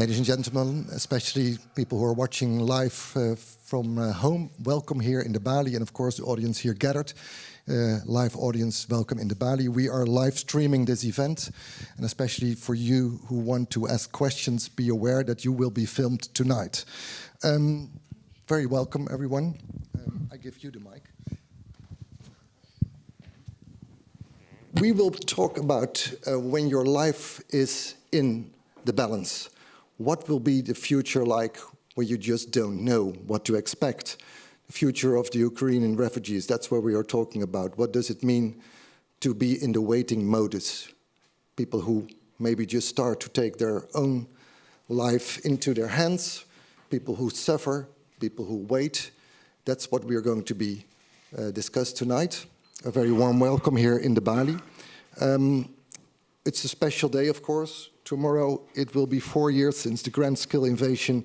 Ladies and gentlemen, especially people who are watching live from home, welcome here in the Balie, and of course the audience here gathered. Live audience, welcome in the Balie. We are live streaming this event, and especially for you who want to ask questions, be aware that you will be filmed tonight. Very welcome, everyone. I give you the mic. We will talk about when your life is in the balance. What will be the future like where you just don't know what to expect? The future of the Ukrainian refugees, that's what we are talking about. What does it mean to be in the waiting modus? People who maybe just start to take their own life into their hands, people who suffer, people who wait. That's what we are going to be discussed tonight. A very warm welcome here in the Balie. It's a special day, of course. Tomorrow it will be 4 years since the grand-scale invasion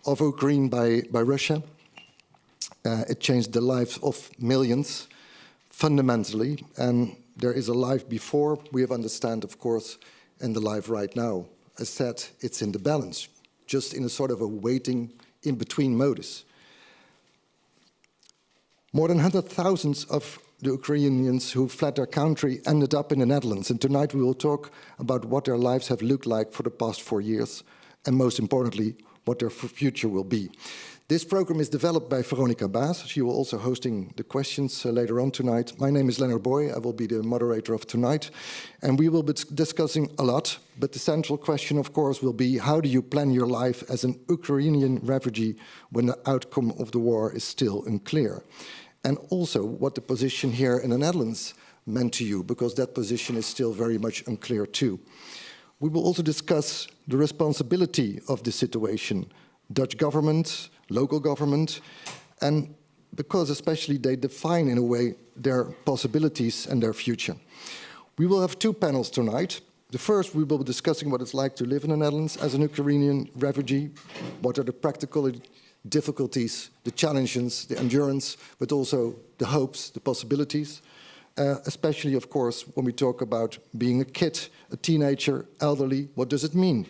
of Ukraine by Russia. It changed the lives of millions fundamentally, and there is a life before, we have understand, of course, and the life right now. As said, it's in the balance, just in a sort of a waiting in-between modus. More than 100,000 of the Ukrainians who fled their country ended up in the Netherlands, and tonight we will talk about what their lives have looked like for the past 4 years, and most importantly, what their future will be. This program is developed by Veronica Baas. She will also hosting the questions later on tonight. My name is Leonard Boy. I will be the moderator of tonight, and we will be discussing a lot, but the central question, of course, will be how do you plan your life as an Ukrainian refugee when the outcome of the war is still unclear? And also what the position here in the Netherlands meant to you, because that position is still very much unclear too. We will also discuss the responsibility of the situation, Dutch government, local government, and because especially they define in a way their possibilities and their future. We will have 2 panels tonight. The first, we will be discussing what it's like to live in the Netherlands as an Ukrainian refugee, what are the practical difficulties, the challenges, the endurance, but also the hopes, the possibilities, especially, of course, when we talk about being a kid, a teenager, elderly, what does it mean?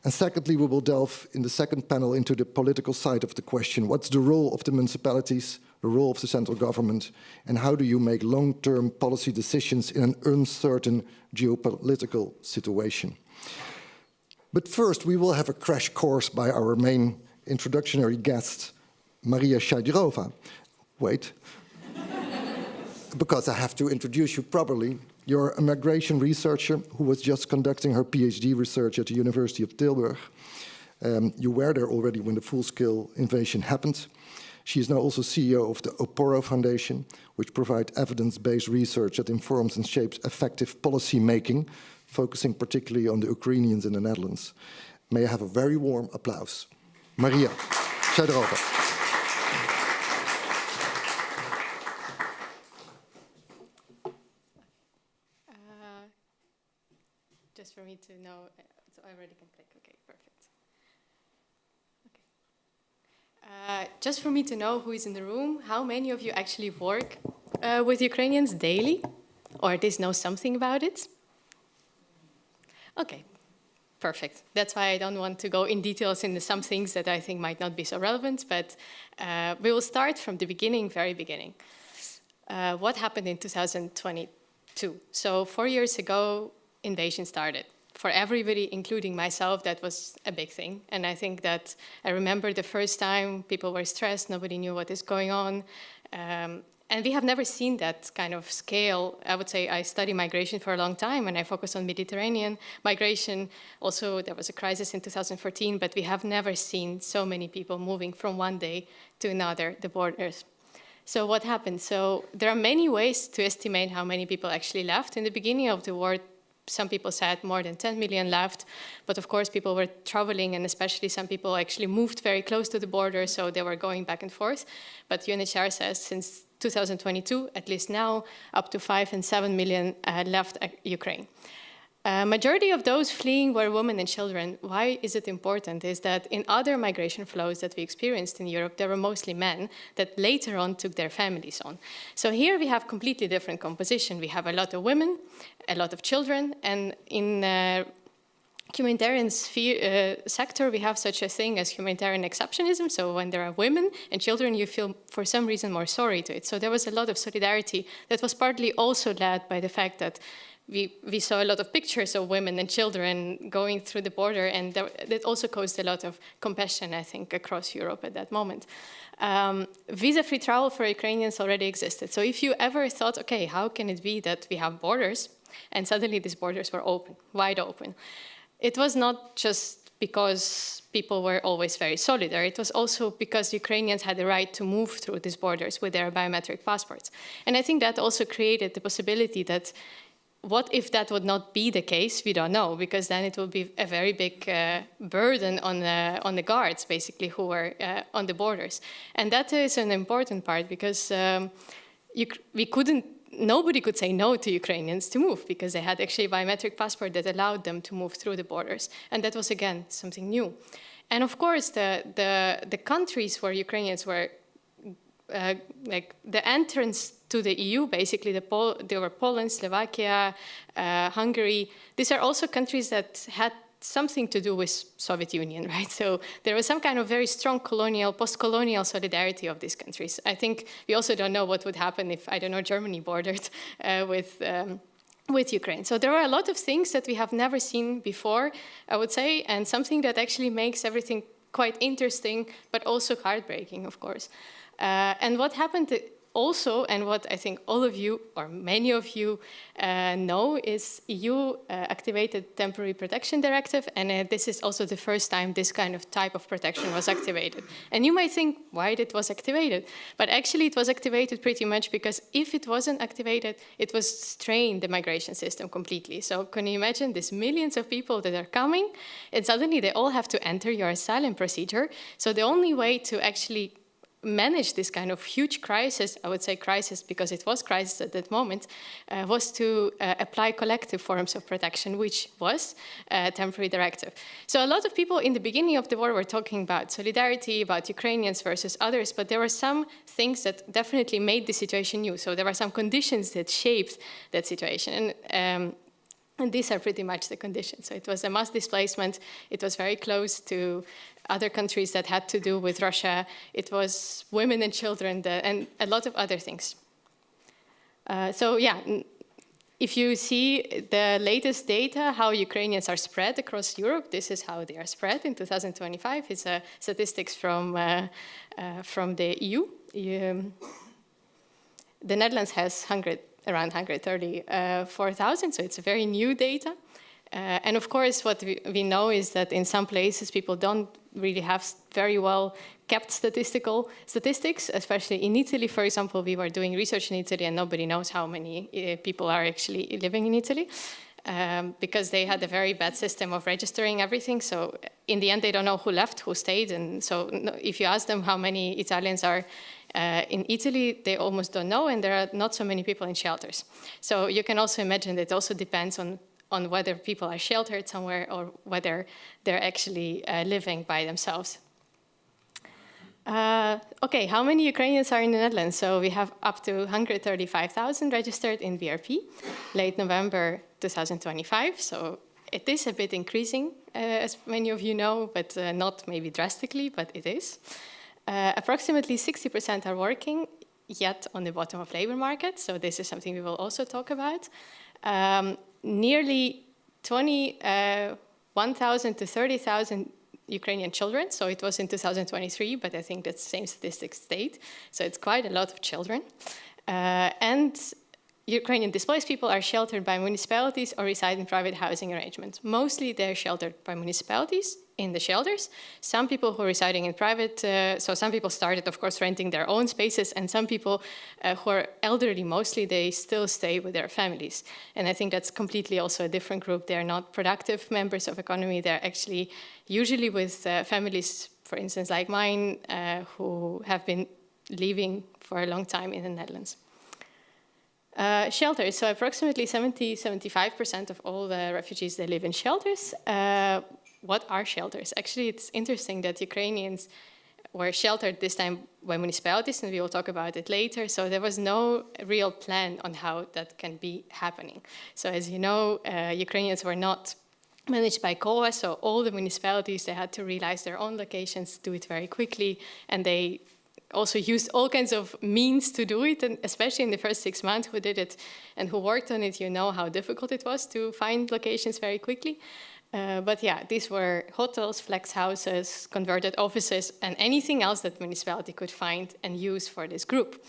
And secondly, we will delve in the second panel into the political side of the question. What's the role of the municipalities, the role of the central government, and how do you make long-term policy decisions in an uncertain geopolitical situation? But first, we will have a crash course by our main introductory guest, Maria Shaidrova. Wait, because I have to introduce you properly. You're a migration researcher who was just conducting her PhD research at the University of Tilburg. You were there already when the full-scale invasion happened. She is now also CEO of the Oporo Foundation, which provides evidence-based research that informs and shapes effective policy making, focusing particularly on the Ukrainians in the Netherlands. May I have a very warm applause. Maria Shaidrova. Just for me to know, so I already can click, okay, perfect. Okay. Just for me to know who is in the room, how many of you actually work with Ukrainians daily, or at least know something about it? Okay. Perfect. That's why I don't want to go in details into some things that I think might not be so relevant, but we will start from the beginning, very beginning. What happened in 2022? So 4 years ago, invasion started. For everybody, including myself, that was a big thing. And I think that I remember the first time people were stressed, nobody knew what is going on. And we have never seen that kind of scale. I would say I study migration for a long time, and I focus on Mediterranean migration. Also, there was a crisis in 2014, but we have never seen so many people moving from one day to another, the borders. So what happened? So there are many ways to estimate how many people actually left. In the beginning of the war, some people said more than 10 million left, but of course people were traveling, and especially some people actually moved very close to the border, so they were going back and forth. But UNHCR says since 2022, at least now, up to 5 and 7 million left Ukraine. Majority of those fleeing were women and children. Why is it important? Is that in other migration flows that we experienced in Europe, there were mostly men that later on took their families on. So here we have completely different composition. We have a lot of women, a lot of children, and in humanitarian sector, we have such a thing as humanitarian exceptionism. So when there are women and children, you feel for some reason more sorry to it. So there was a lot of solidarity that was partly also led by the fact that we saw a lot of pictures of women and children going through the border, and that also caused a lot of compassion, I think, across Europe at that moment. Visa-free travel for Ukrainians already existed. So if you ever thought, okay, how can it be that we have borders, and suddenly these borders were open, wide open? It was not just because people were always very solidary. It was also because Ukrainians had the right to move through these borders with their biometric passports. And I think that also created the possibility that what if that would not be the case? We don't know, because then it would be a very big burden on the guards, basically, who were on the borders. And that is an important part, because nobody could say no to Ukrainians to move, because they had actually a biometric passport that allowed them to move through the borders. And that was, again, something new. And of course, the countries where Ukrainians were, like the entrance to the EU, basically, there were Poland, Slovakia, Hungary. These are also countries that had something to do with Soviet Union, right? So there was some kind of very strong post-colonial solidarity of these countries. I think we also don't know what would happen if, I don't know, Germany bordered with Ukraine. So there are a lot of things that we have never seen before, I would say, and something that actually makes everything quite interesting, but also heartbreaking, of course. And what happened also, and what I think all of you, or many of you know, is EU activated Temporary Protection Directive, and this is also the first time this kind of type of protection was activated. And you might think, why it was activated? But actually it was activated pretty much because if it wasn't activated, it was strained the migration system completely. So can you imagine these millions of people that are coming, and suddenly they all have to enter your asylum procedure. So the only way to actually manage this kind of huge crisis, I would say crisis because it was crisis at that moment, was to apply collective forms of protection, which was a temporary directive. So a lot of people in the beginning of the war were talking about solidarity, about Ukrainians versus others, but there were some things that definitely made the situation new. So there were some conditions that shaped that situation. And these are pretty much the conditions. So it was a mass displacement. It was very close to other countries that had to do with Russia. It was women and children, and a lot of other things. So yeah, if you see the latest data, how Ukrainians are spread across Europe, this is how they are spread in 2025. It's statistics from the EU. The Netherlands has around 134,000, so it's a very new data. And of course, what we know is that in some places, people don't really have very well kept statistics, especially in Italy, for example. We were doing research in Italy, and nobody knows how many people are actually living in Italy, because they had a very bad system of registering everything. So in the end, they don't know who left, who stayed. And so if you ask them how many Italians are in Italy, they almost don't know, and there are not so many people in shelters. So you can also imagine that it also depends on whether people are sheltered somewhere or whether they're actually living by themselves. Okay, how many Ukrainians are in the Netherlands? So we have up to 135,000 registered in BRP, late November 2025. So it is a bit increasing, as many of you know, but not maybe drastically, but it is. Approximately 60% are working, yet on the bottom of labor market. So this is something we will also talk about. Nearly 21,000 to 30,000 Ukrainian children. So it was in 2023, but I think that's the same statistics state. So it's quite a lot of children. And Ukrainian displaced people are sheltered by municipalities or reside in private housing arrangements. Mostly they're sheltered by municipalities in the shelters. Some people who are residing in private, so some people started, of course, renting their own spaces, and some people who are elderly mostly, they still stay with their families. And I think that's completely also a different group. They're not productive members of economy. They're actually usually with families, for instance, like mine, who have been living for a long time in the Netherlands. Shelters, so approximately 75% of all the refugees, they live in shelters. What are shelters? Actually, it's interesting that Ukrainians were sheltered this time by municipalities, and we will talk about it later. So there was no real plan on how that can be happening. So as you know, Ukrainians were not managed by COA, so all the municipalities, they had to realize their own locations, do it very quickly, and they also used all kinds of means to do it, and especially in the first 6 months who did it and who worked on it, you know how difficult it was to find locations very quickly. But yeah, these were hotels, flex houses, converted offices, and anything else that the municipality could find and use for this group.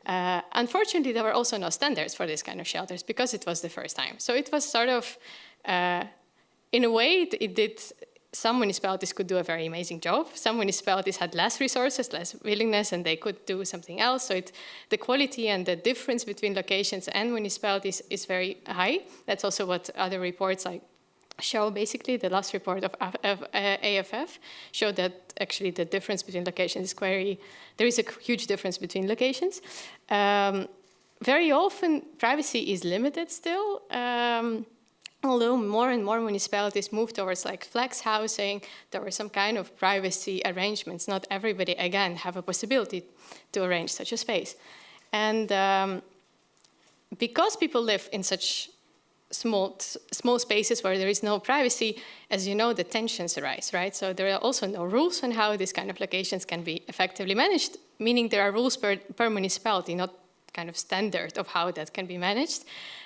Unfortunately, there were also no standards for this kind of shelters because it was the first time. So it was sort of, in a way, it did. Some municipalities could do a very amazing job. Some municipalities had less resources, less willingness, and they could do something else. So the quality and the difference between locations and municipalities is very high. That's also what other reports show. Basically, the last report of AFF showed that actually the difference between locations is there is a huge difference between locations. Very often, privacy is limited still. Although more and more municipalities move towards like flex housing, there were some kind of privacy arrangements. Not everybody, again, have a possibility to arrange such a space. And because people live in such small spaces where there is no privacy, as you know, the tensions arise, right? So there are also no rules on how these kind of locations can be effectively managed, meaning there are rules per municipality, not kind of standard of how that can be managed.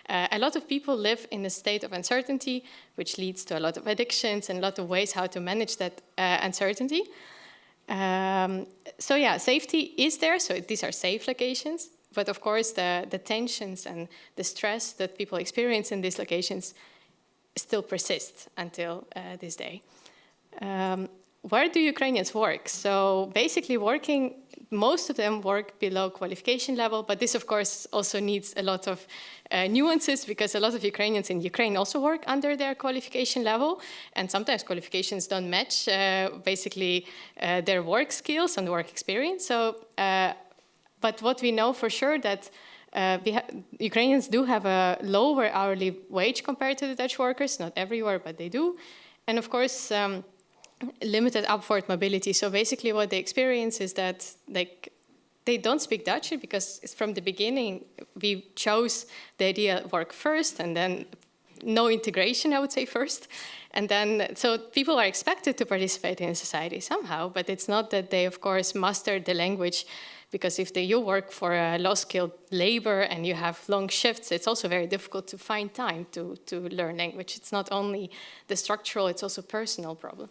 A lot of people live in a state of uncertainty, which leads to a lot of addictions and a lot of ways how to manage that uncertainty. So yeah, safety is there, so these are safe locations, but of course the tensions and the stress that people experience in these locations still persist until this day. Where do Ukrainians work? So basically most of them work below qualification level, but this of course also needs a lot of nuances because a lot of Ukrainians in Ukraine also work under their qualification level, and sometimes qualifications don't match their work skills and work experience. So, but what we know for sure that Ukrainians do have a lower hourly wage compared to the Dutch workers, not everywhere, but they do. And of course, limited upward mobility. So basically what they experience is that they don't speak Dutch because from the beginning we chose the idea work first and then no integration, I would say first. And then, so people are expected to participate in society somehow, but it's not that they, of course, master the language, because if you work for a low-skilled labor and you have long shifts, it's also very difficult to find time to learn language. It's not only the structural, it's also a personal problem.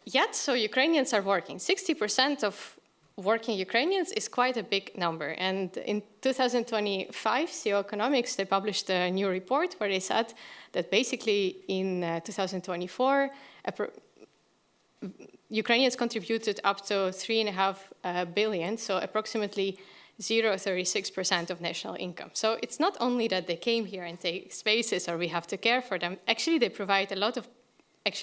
Yet, so Ukrainians are working. 60% of working Ukrainians is quite a big number. And in 2025, CEO Economics, they published a new report where they said that basically in 2024, Ukrainians contributed up to 3.5 billion, so approximately 0.36% of national income. So it's not only that they came here and take spaces or we have to care for them, actually they provide a lot of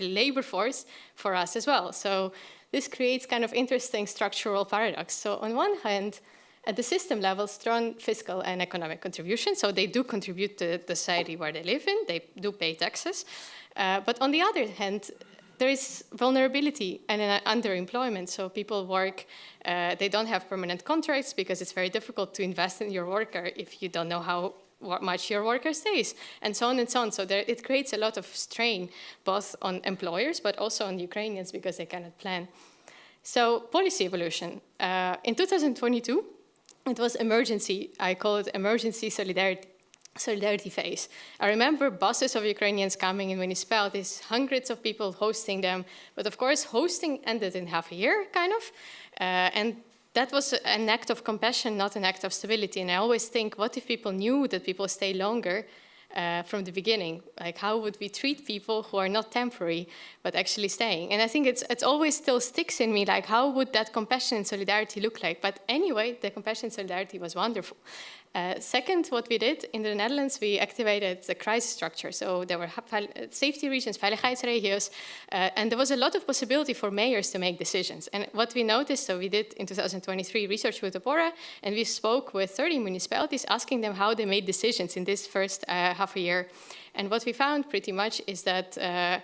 labor force for us as well. So this creates kind of interesting structural paradox. So on one hand, at the system level, strong fiscal and economic contribution. So they do contribute to the society where they live in. They do pay taxes. But on the other hand, there is vulnerability and underemployment. So people work, they don't have permanent contracts because it's very difficult to invest in your worker if you don't know how much your worker stays, and so on and so on. So it creates a lot of strain, both on employers, but also on Ukrainians because they cannot plan. So policy evolution. In 2022, it was emergency, I call it emergency solidarity phase. I remember buses of Ukrainians coming in municipalities, hundreds of people hosting them, but of course hosting ended in half a year, kind of, and that was an act of compassion, not an act of stability. And I always think, what if people knew that people stay longer from the beginning? Like, how would we treat people who are not temporary, but actually staying? And I think it's always still sticks in me, like, how would that compassion and solidarity look like? But anyway, the compassion and solidarity was wonderful. Second, what we did in the Netherlands, we activated the crisis structure. So there were safety regions, veiligheidsregio's, and there was a lot of possibility for mayors to make decisions. And what we noticed, so we did in 2023 research with Opora, and we spoke with 30 municipalities, asking them how they made decisions in this first half a year. And what we found pretty much is that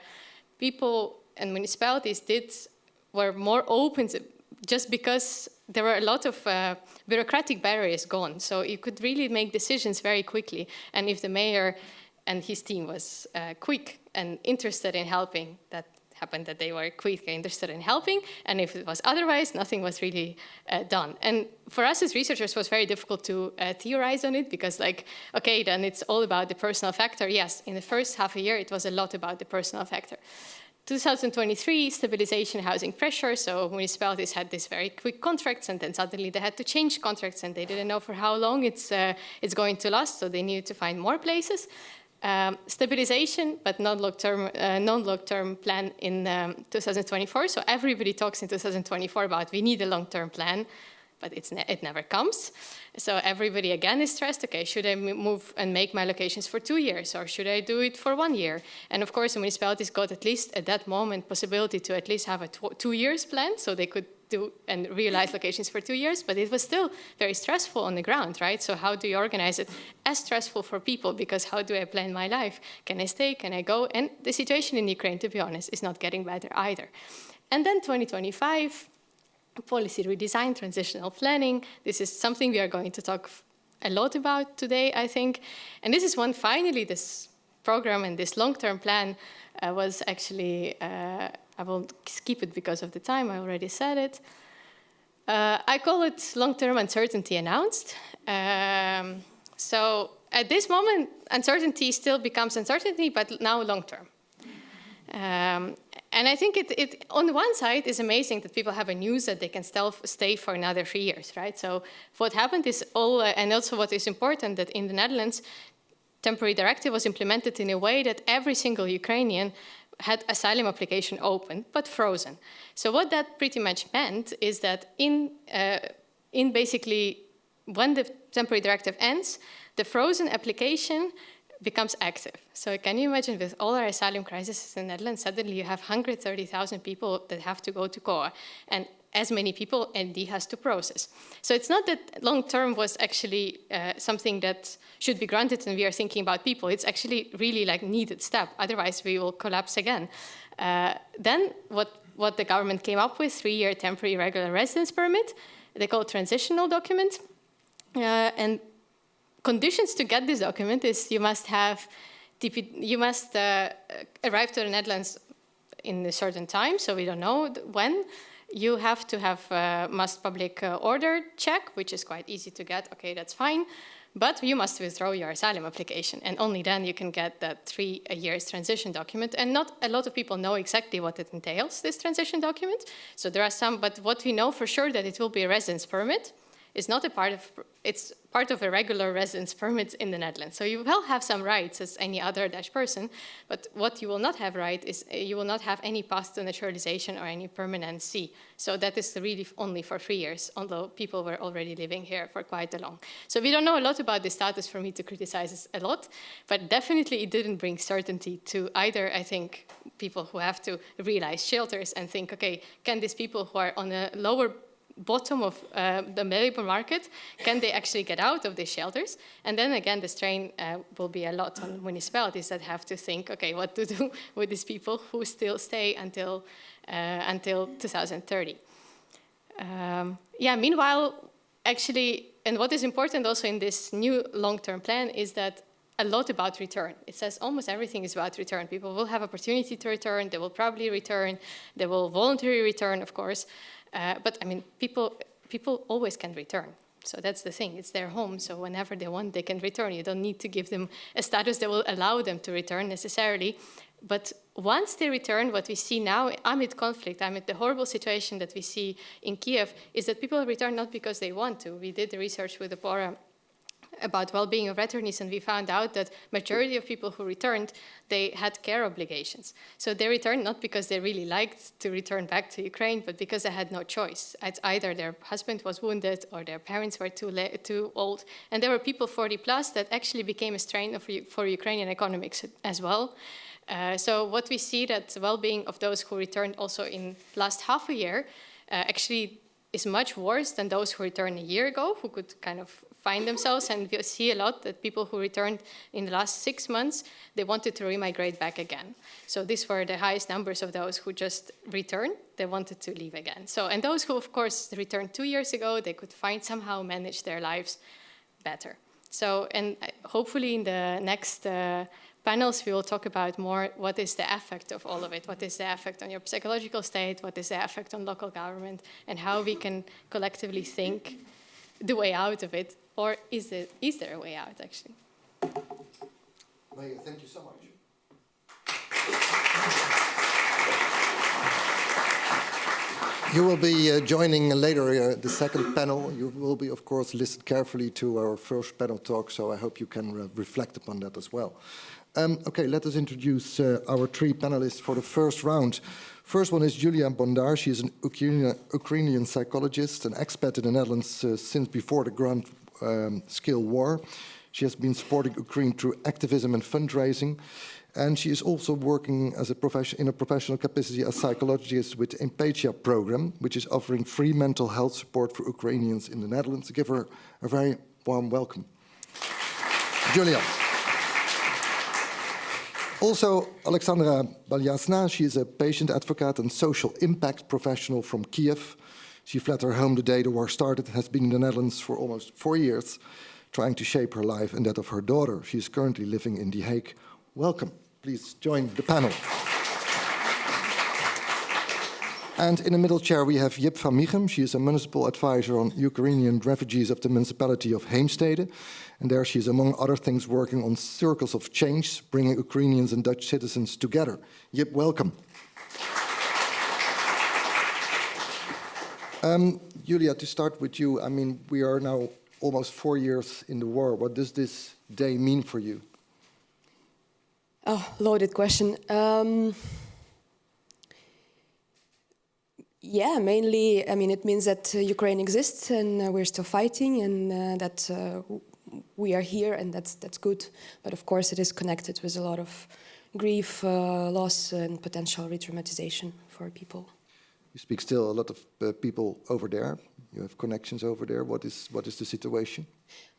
people and municipalities were more open just because there were a lot of bureaucratic barriers gone. So you could really make decisions very quickly. And if the mayor and his team was quick and interested in helping. That happened that they were quick and interested in helping, and if it was otherwise, nothing was really done. And for us as researchers, it was very difficult to theorize on it, because like, okay, then it's all about the personal factor. Yes, in the first half a year, it was a lot about the personal factor. 2023, stabilization, housing pressure, so municipalities had these very quick contracts, and then suddenly they had to change contracts, and they didn't know for how long it's going to last, so they needed to find more places. Stabilization, but non-long-term plan in 2024. So everybody talks in 2024 about we need a long-term plan, but it never comes. So everybody again is stressed. Okay, should I move and make my locations for 2 years, or should I do it for 1 year? And of course, the municipalities got at least at that moment possibility to at least have a 2 years plan, so they could do and realize locations for 2 years, but it was still very stressful on the ground, right? So how do you organize it? As stressful for people, because how do I plan my life? Can I stay? Can I go? And the situation in Ukraine, to be honest, is not getting better either. And then 2025, policy redesign, transitional planning. This is something we are going to talk a lot about today, I think. And this is when finally this program and this long-term plan was actually, I will skip it because of the time, I already said it. I call it long-term uncertainty announced. So at this moment, uncertainty still becomes uncertainty, but now long-term. And I think it on the one side is amazing that people have a news that they can still stay for another 3 years, right? So what happened is and also what is important, that in the Netherlands, temporary directive was implemented in a way that every single Ukrainian had asylum application open, but frozen. So what that pretty much meant is that in basically when the temporary directive ends, the frozen application becomes active. So can you imagine, with all our asylum crises in the Netherlands, suddenly you have 130,000 people that have to go to COA, and as many people ND has to process. So it's not that long-term was actually something that should be granted and we are thinking about people. It's actually really like needed step. Otherwise we will collapse again. Then what the government came up with, 3-year temporary regular residence permit, they call it transitional document. And conditions to get this document is you must arrive to the Netherlands in a certain time, so we don't know when. You have to have must public order check, which is quite easy to get. Okay, that's fine. But you must withdraw your asylum application, and only then you can get that 3 years transition document. And not a lot of people know exactly what it entails, this transition document. So there are some, but what we know for sure that it will be a residence permit. It's part of a regular residence permit in the Netherlands. So you will have some rights as any other Dutch person, but what you will not have right is you will not have any path to naturalization or any permanency. So that is really only for 3 years, although people were already living here for quite a long. So we don't know a lot about the status for me to criticize this a lot, but definitely it didn't bring certainty to either, I think, people who have to realize shelters and think, okay, can these people who are on a lower bottom of the labor market, can they actually get out of these shelters? And then again, the strain will be a lot on municipalities that have to think, okay, what to do with these people who still stay until 2030. Meanwhile, actually, and what is important also in this new long-term plan is that a lot about return. It says almost everything is about return. People will have opportunity to return, they will probably return, they will voluntarily return, of course. But I mean, people always can return. So that's the thing. It's their home. So whenever they want, they can return. You don't need to give them a status that will allow them to return necessarily. But once they return, what we see now amid conflict, amid the horrible situation that we see in Kiev, is that people return not because they want to. We did the research with the Bora about well-being of returnees, and we found out that majority of people who returned, they had care obligations. So they returned not because they really liked to return back to Ukraine, but because they had no choice. It's either their husband was wounded or their parents were too old. And there were people 40 plus that actually became a strain for Ukrainian economics as well. So what we see that the well-being of those who returned also in last half a year actually is much worse than those who returned a year ago, who could kind of find themselves. And we see a lot that people who returned in the last 6 months, they wanted to remigrate back again. So these were the highest numbers of those who just returned. They wanted to leave again. So, and those who, of course, returned 2 years ago, they could somehow manage their lives better. So, and hopefully in the next panels, we will talk about more what is the effect of all of it, what is the effect on your psychological state, what is the effect on local government, and how we can collectively think the way out of it, or is there a way out, actually? Maya, thank you so much. You will be joining later the second panel. You will be, of course, listen carefully to our first panel talk, so I hope you can reflect upon that as well. Okay, let us introduce our three panelists for the first round. First one is Julia Bondar. She is an Ukrainian psychologist, an expat in the Netherlands since before the Grand Scale War. She has been supporting Ukraine through activism and fundraising. And she is also working as in a professional capacity as psychologist with the Empathia program, which is offering free mental health support for Ukrainians in the Netherlands. Give her a very warm welcome. Julia. Also, Alexandra Balyasna, she is a patient advocate and social impact professional from Kiev. She fled her home the day the war started, has been in the Netherlands for almost 4 years, trying to shape her life and that of her daughter. She is currently living in The Hague. Welcome. Please join the panel. And in the middle chair, we have Jip van Michem. She is a municipal advisor on Ukrainian refugees of the municipality of Heemstede. And there she is, among other things, working on circles of change, bringing Ukrainians and Dutch citizens together. Jip, welcome. Julia, to start with you, I mean, we are now almost 4 years in the war. What does this day mean for you? Oh, loaded question. Yeah, mainly, I mean, it means that Ukraine exists and we're still fighting, and that we are here, and that's good. But of course, it is connected with a lot of grief, loss, and potential re-traumatization for people. You speak still a lot of people over there. You have connections over there. What is the situation?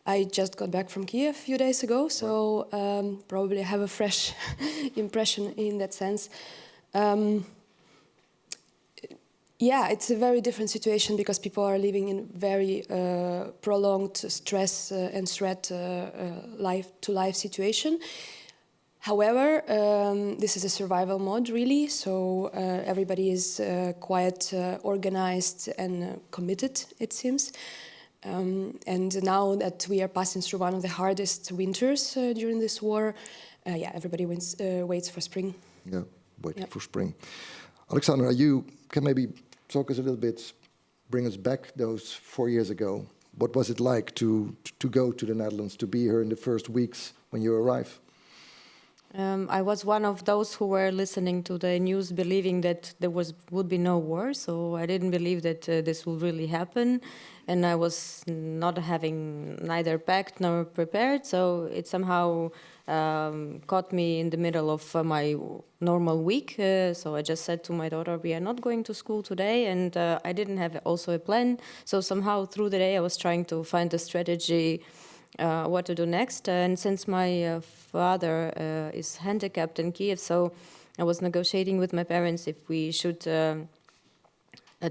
I just got back from Kiev a few days ago, so probably have a fresh impression in that sense. Yeah, it's a very different situation because people are living in very prolonged stress and threat life-to-life situation. However, this is a survival mode, really, so everybody is quite organized and committed, it seems. And now that we are passing through one of the hardest winters during this war, yeah, everybody waits for spring. Yeah, waiting for spring. Alexandra, you can maybe talk us a little bit, bring us back those 4 years ago. What was it like to go to the Netherlands, to be here in the first weeks when you arrived? I was one of those who were listening to the news, believing that there would be no war. So I didn't believe that this would really happen, and I was not having neither packed nor prepared. So it somehow caught me in the middle of my normal week. So I just said to my daughter, "We are not going to school today," and I didn't have also a plan. So somehow through the day, I was trying to find a strategy. What to do next. And since my father is handicapped in Kiev, so I was negotiating with my parents if we should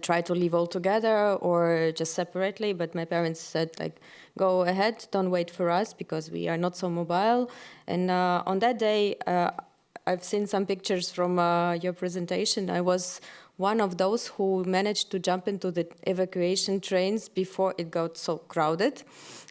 try to live all together or just separately. But my parents said, like, go ahead, don't wait for us because we are not so mobile. And on that day, I've seen some pictures from your presentation. I was one of those who managed to jump into the evacuation trains before it got so crowded,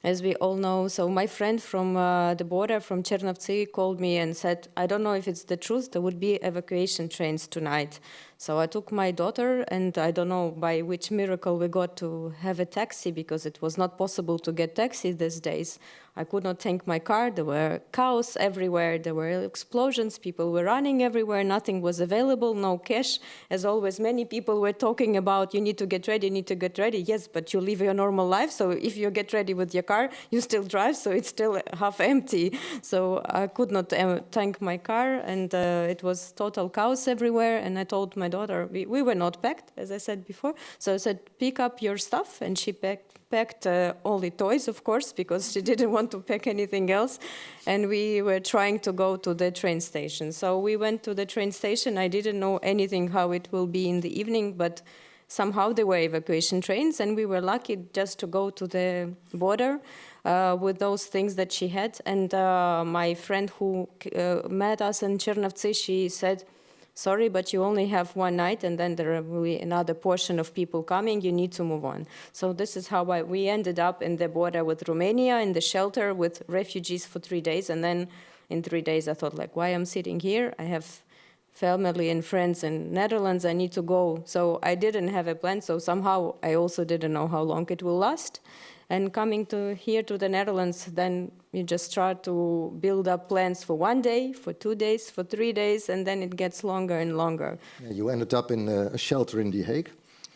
as we all know. So my friend from the border, from Chernovtsi, called me and said, I don't know if it's the truth, there would be evacuation trains tonight. So I took my daughter, and I don't know by which miracle we got to have a taxi, because it was not possible to get taxi these days. I could not tank my car. There were cows everywhere. There were explosions. People were running everywhere. Nothing was available. No cash. As always, many people were talking about, you need to get ready, you need to get ready. Yes, but you live your normal life. So if you get ready with your car, you still drive. So it's still half empty. So I could not tank my car. And it was total chaos everywhere. And I told my daughter, we were not packed, as I said before. So I said, pick up your stuff. And she packed only toys, of course, because she didn't want to pack anything else. And we were trying to go to the train station. So we went to the train station. I didn't know anything how it will be in the evening, but somehow there were evacuation trains, and we were lucky just to go to the border with those things that she had. And my friend who met us in Chernovtsi, she said, sorry, but you only have one night, and then there will be another portion of people coming. You need to move on. So this is how we ended up in the border with Romania, in the shelter with refugees for 3 days. And then in 3 days, I thought, like, why I'm sitting here? I have family and friends in Netherlands. I need to go. So I didn't have a plan. So somehow I also didn't know how long it will last. And coming here to the Netherlands, then you just start to build up plans for 1 day, for 2 days, for 3 days, and then it gets longer and longer. Yeah, you ended up in a shelter in The Hague.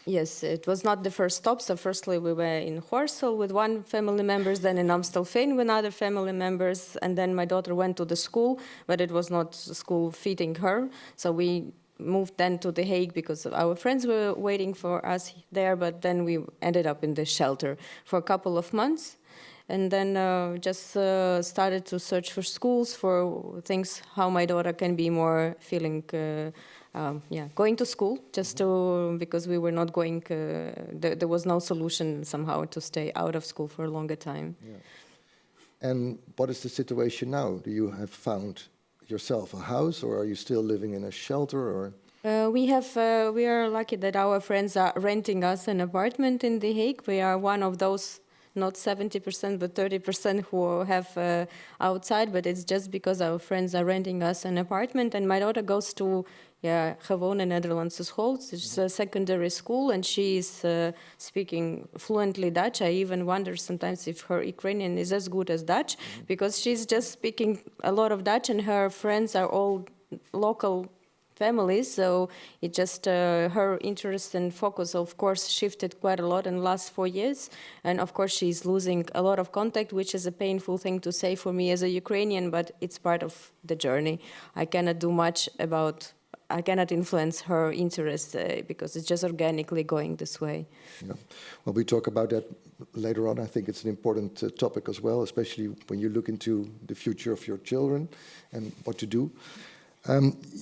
Yes, it was not the first stop. So firstly, we were in Horsel with one family members, then in Amstelveen with other family members, and then my daughter went to the school, but it was not school fitting her. So we moved then to The Hague because our friends were waiting for us there, but then we ended up in the shelter for a couple of months. And then just started to search for schools, for things, how my daughter can be more feeling, going to school, just to, because we were not going, there was no solution somehow to stay out of school for a longer time. Yeah. And what is the situation now? Do you have found yourself a house, or are you still living in a shelter? Or we are lucky that our friends are renting us an apartment in The Hague. We are one of those, not 70%, but 30% who have outside, but it's just because our friends are renting us an apartment. And my daughter goes to gewone Nederlandse school. It's a secondary school, and she is speaking fluently Dutch. I even wonder sometimes if her Ukrainian is as good as Dutch, because she's just speaking a lot of Dutch, and her friends are all local families. So it just, her interest and focus, of course, shifted quite a lot in the last 4 years. And of course, she's losing a lot of contact, which is a painful thing to say for me as a Ukrainian, but it's part of the journey. I cannot influence her interest because it's just organically going this way. yeah. Well, we talk about that later on. I think it's an important topic as well, especially when you look into the future of your children and what to do.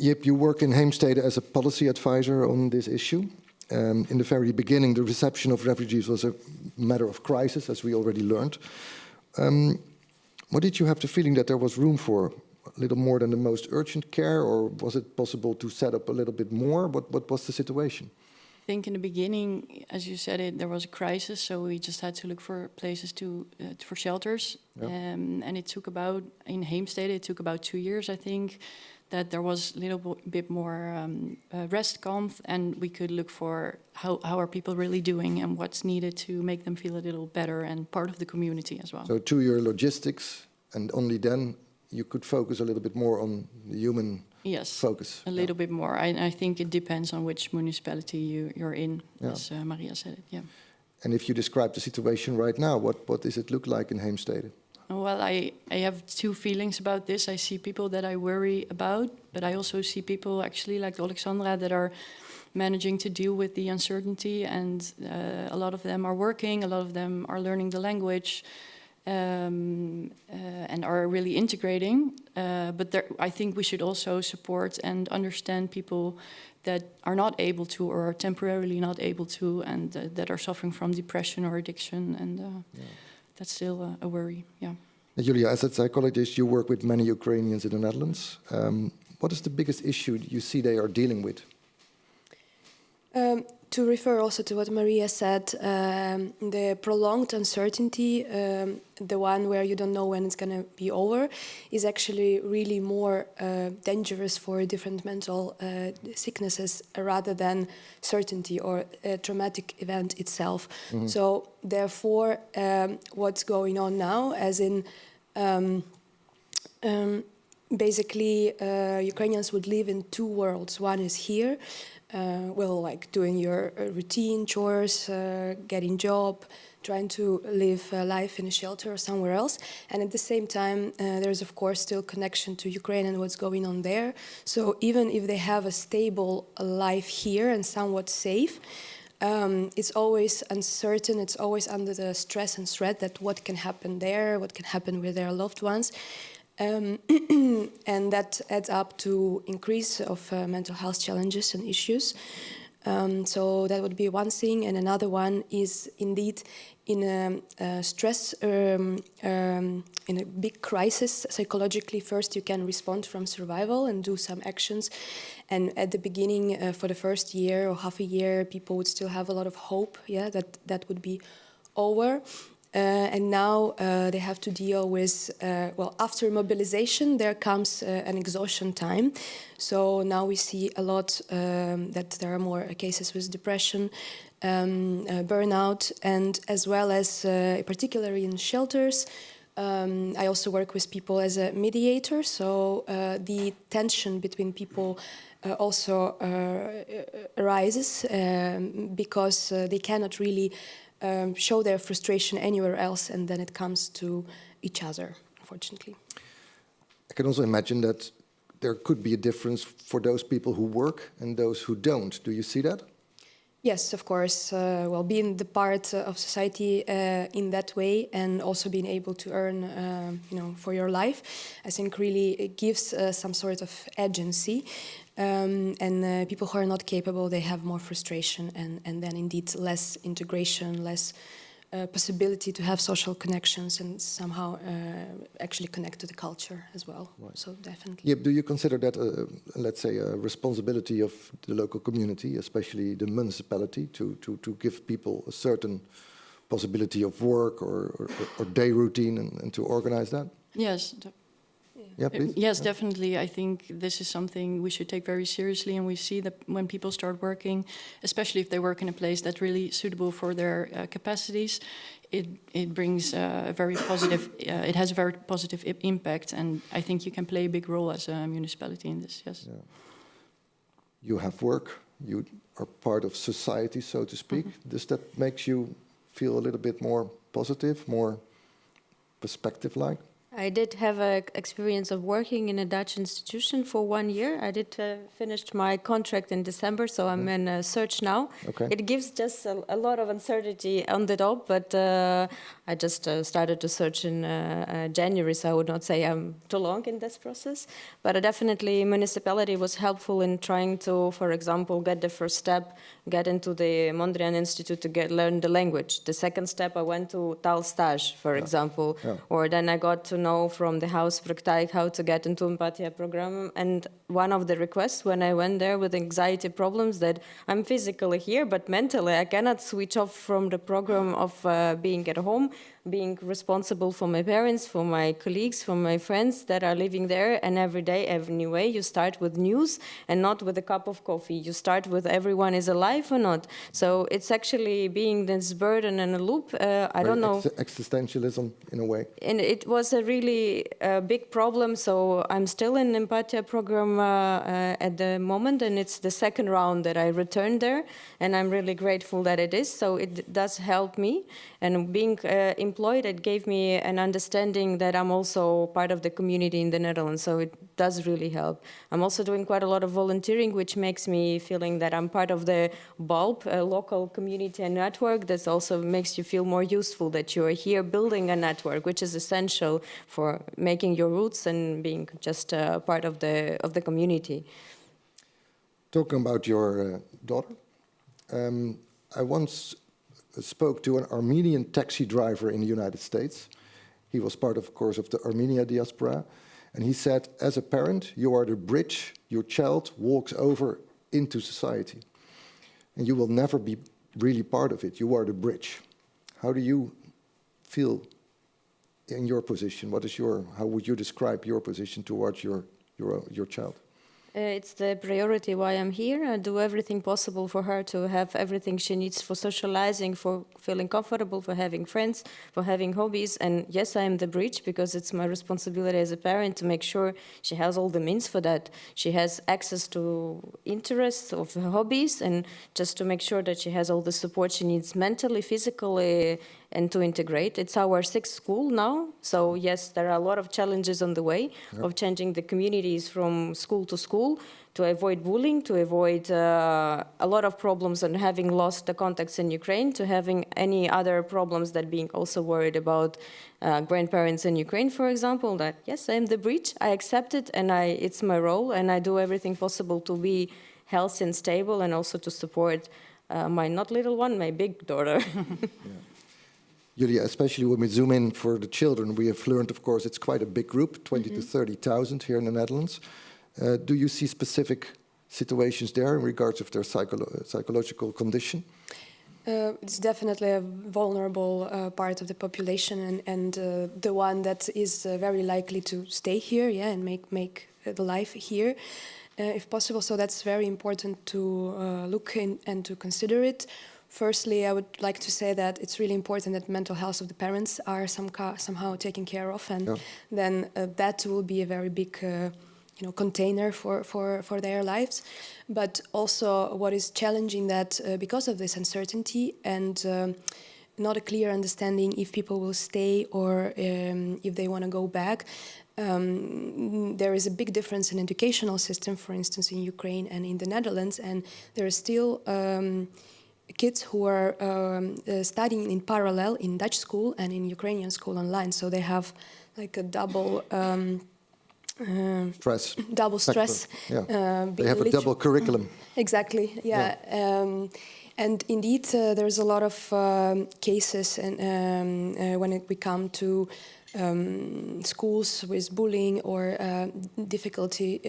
Jip, you work in Heemstede as a policy advisor on this issue. In the very beginning, the reception of refugees was a matter of crisis, as we already learned. What did you have the feeling that there was room for a little more than the most urgent care, or was it possible to set up a little bit more? What was the situation? I think in the beginning, as you said it, there was a crisis, so we just had to look for places for shelters. Yep. And it took about, in Heemstede, it took about 2 years, I think, that there was a little bit more rest calm, and we could look for how are people really doing and what's needed to make them feel a little better and part of the community as well. So 2 year logistics, and only then you could focus a little bit more on the human focus. A little bit more. I think it depends on which municipality you're in, Yeah. as Maria said it, yeah. And if you describe the situation right now, what does it look like in Heemstede? Well, I have two feelings about this. I see people that I worry about, but I also see people actually like Alexandra that are managing to deal with the uncertainty, and a lot of them are working, a lot of them are learning the language, and are really integrating. But I think we should also support and understand people that are not able to, or are temporarily not able to, and that are suffering from depression or addiction, and that's still a worry, yeah. Julia, as a psychologist, you work with many Ukrainians in the Netherlands. What is the biggest issue you see they are dealing with? To refer also to what Maria said, the prolonged uncertainty, the one where you don't know when it's going to be over, is actually really more dangerous for different mental sicknesses rather than certainty or a traumatic event itself. Mm-hmm. So therefore, what's going on now, as in basically Ukrainians would live in two worlds. One is here, like doing your routine chores, getting job, trying to live life in a shelter or somewhere else. And at the same time, there's of course still connection to Ukraine and what's going on there. So even if they have a stable life here and somewhat safe, it's always uncertain, it's always under the stress and threat that what can happen there, what can happen with their loved ones. And that adds up to increase of mental health challenges and issues. So that would be one thing, and another one is indeed in a stress, in a big crisis, psychologically, first you can respond from survival and do some actions. And at the beginning, for the first year or half a year, people would still have a lot of hope, yeah, that would be over. And now they have to deal with, well, after mobilization, there comes an exhaustion time. So now we see a lot that there are more cases with depression, burnout, and as well as, particularly in shelters, I also work with people as a mediator. So the tension between people also arises because they cannot really show their frustration anywhere else, and then it comes to each other, unfortunately. I can also imagine that there could be a difference for those people who work and those who don't. Do you see that? Yes, of course. Well, being the part of society in that way, and also being able to earn, for your life, I think really it gives some sort of agency. And people who are not capable, they have more frustration, and then indeed less integration, less possibility to have social connections and somehow actually connect to the culture as well. Right. So definitely. Yeah, do you consider that, let's say, a responsibility of the local community, especially the municipality, to give people a certain possibility of work or day routine and to organize that? Yes. Yeah, please. Yes, definitely. I think this is something we should take very seriously, and we see that when people start working, especially if they work in a place that's really suitable for their capacities, it brings a very positive. It has a very positive impact, and I think you can play a big role as a municipality in this. Yes. Yeah. You have work. You are part of society, so to speak. Mm-hmm. Does that make you feel a little bit more positive, more perspective-like? I did have an experience of working in a Dutch institution for 1 year. I did finished my contract in December, so I'm in a search now. Okay. It gives just a lot of uncertainty on the top, but I just started to search in January, so I would not say I'm too long in this process. But definitely municipality was helpful in trying to, for example, get the first step, get into the Mondrian Institute to learn the language. The second step, I went to Taal Stage, for example, or then I got to know from the house praktijk how to get into Empathia program. And one of the requests when I went there with anxiety problems that I'm physically here, but mentally I cannot switch off from the program of being at home, being responsible for my parents, for my colleagues, for my friends that are living there. And every day, every way, you start with news and not with a cup of coffee. You start with everyone is alive or not. So it's actually being this burden and a loop. I don't know. Existentialism in a way. And it was a really big problem. So I'm still in Empathia program at the moment, and it's the second round that I returned there. And I'm really grateful that it is. So it does help me. And being employed, it gave me an understanding that I'm also part of the community in the Netherlands, so it does really help. I'm also doing quite a lot of volunteering, which makes me feeling that I'm part of the BALP, a local community and network. That also makes you feel more useful, that you're here building a network, which is essential for making your roots and being just part of the community. Talking about your daughter, I once spoke to an Armenian taxi driver in the United States. He was part, of course, of the Armenia diaspora. And he said, as a parent, you are the bridge your child walks over into society. And you will never be really part of it. You are the bridge. How do you feel in your position? How would you describe your position towards your child? It's the priority why I'm here. I do everything possible for her to have everything she needs for socializing, for feeling comfortable, for having friends, for having hobbies. And yes, I am the bridge because it's my responsibility as a parent to make sure she has all the means for that. She has access to interests of her hobbies, and just to make sure that she has all the support she needs mentally, physically, and to integrate. It's our 6th school now, so yes, there are a lot of challenges on the way of changing the communities from school to school, to avoid bullying, to avoid a lot of problems and having lost the contacts in Ukraine, to having any other problems that being also worried about grandparents in Ukraine, for example, that yes, I am the bridge, I accept it, and it's my role, and I do everything possible to be healthy and stable, and also to support my not little one, my big daughter. Julia, especially when we zoom in for the children, we have learned, of course, it's quite a big group, 20 to 30,000 here in the Netherlands. Do you see specific situations there in regards of their psychological condition? It's definitely a vulnerable part of the population, and the one that is very likely to stay here, and make the life here, if possible. So that's very important to look in and to consider it. Firstly, I would like to say that it's really important that mental health of the parents are somehow taken care of, and then that will be a very big container for their lives. But also what is challenging that because of this uncertainty and not a clear understanding if people will stay or if they want to go back, there is a big difference in educational system, for instance, in Ukraine and in the Netherlands, and there are still kids who are studying in parallel in Dutch school and in Ukrainian school online. So they have like a double stress. Double stress. They have a double curriculum. Exactly. Yeah. And indeed, there's a lot of cases, and when we come to schools with bullying or difficulty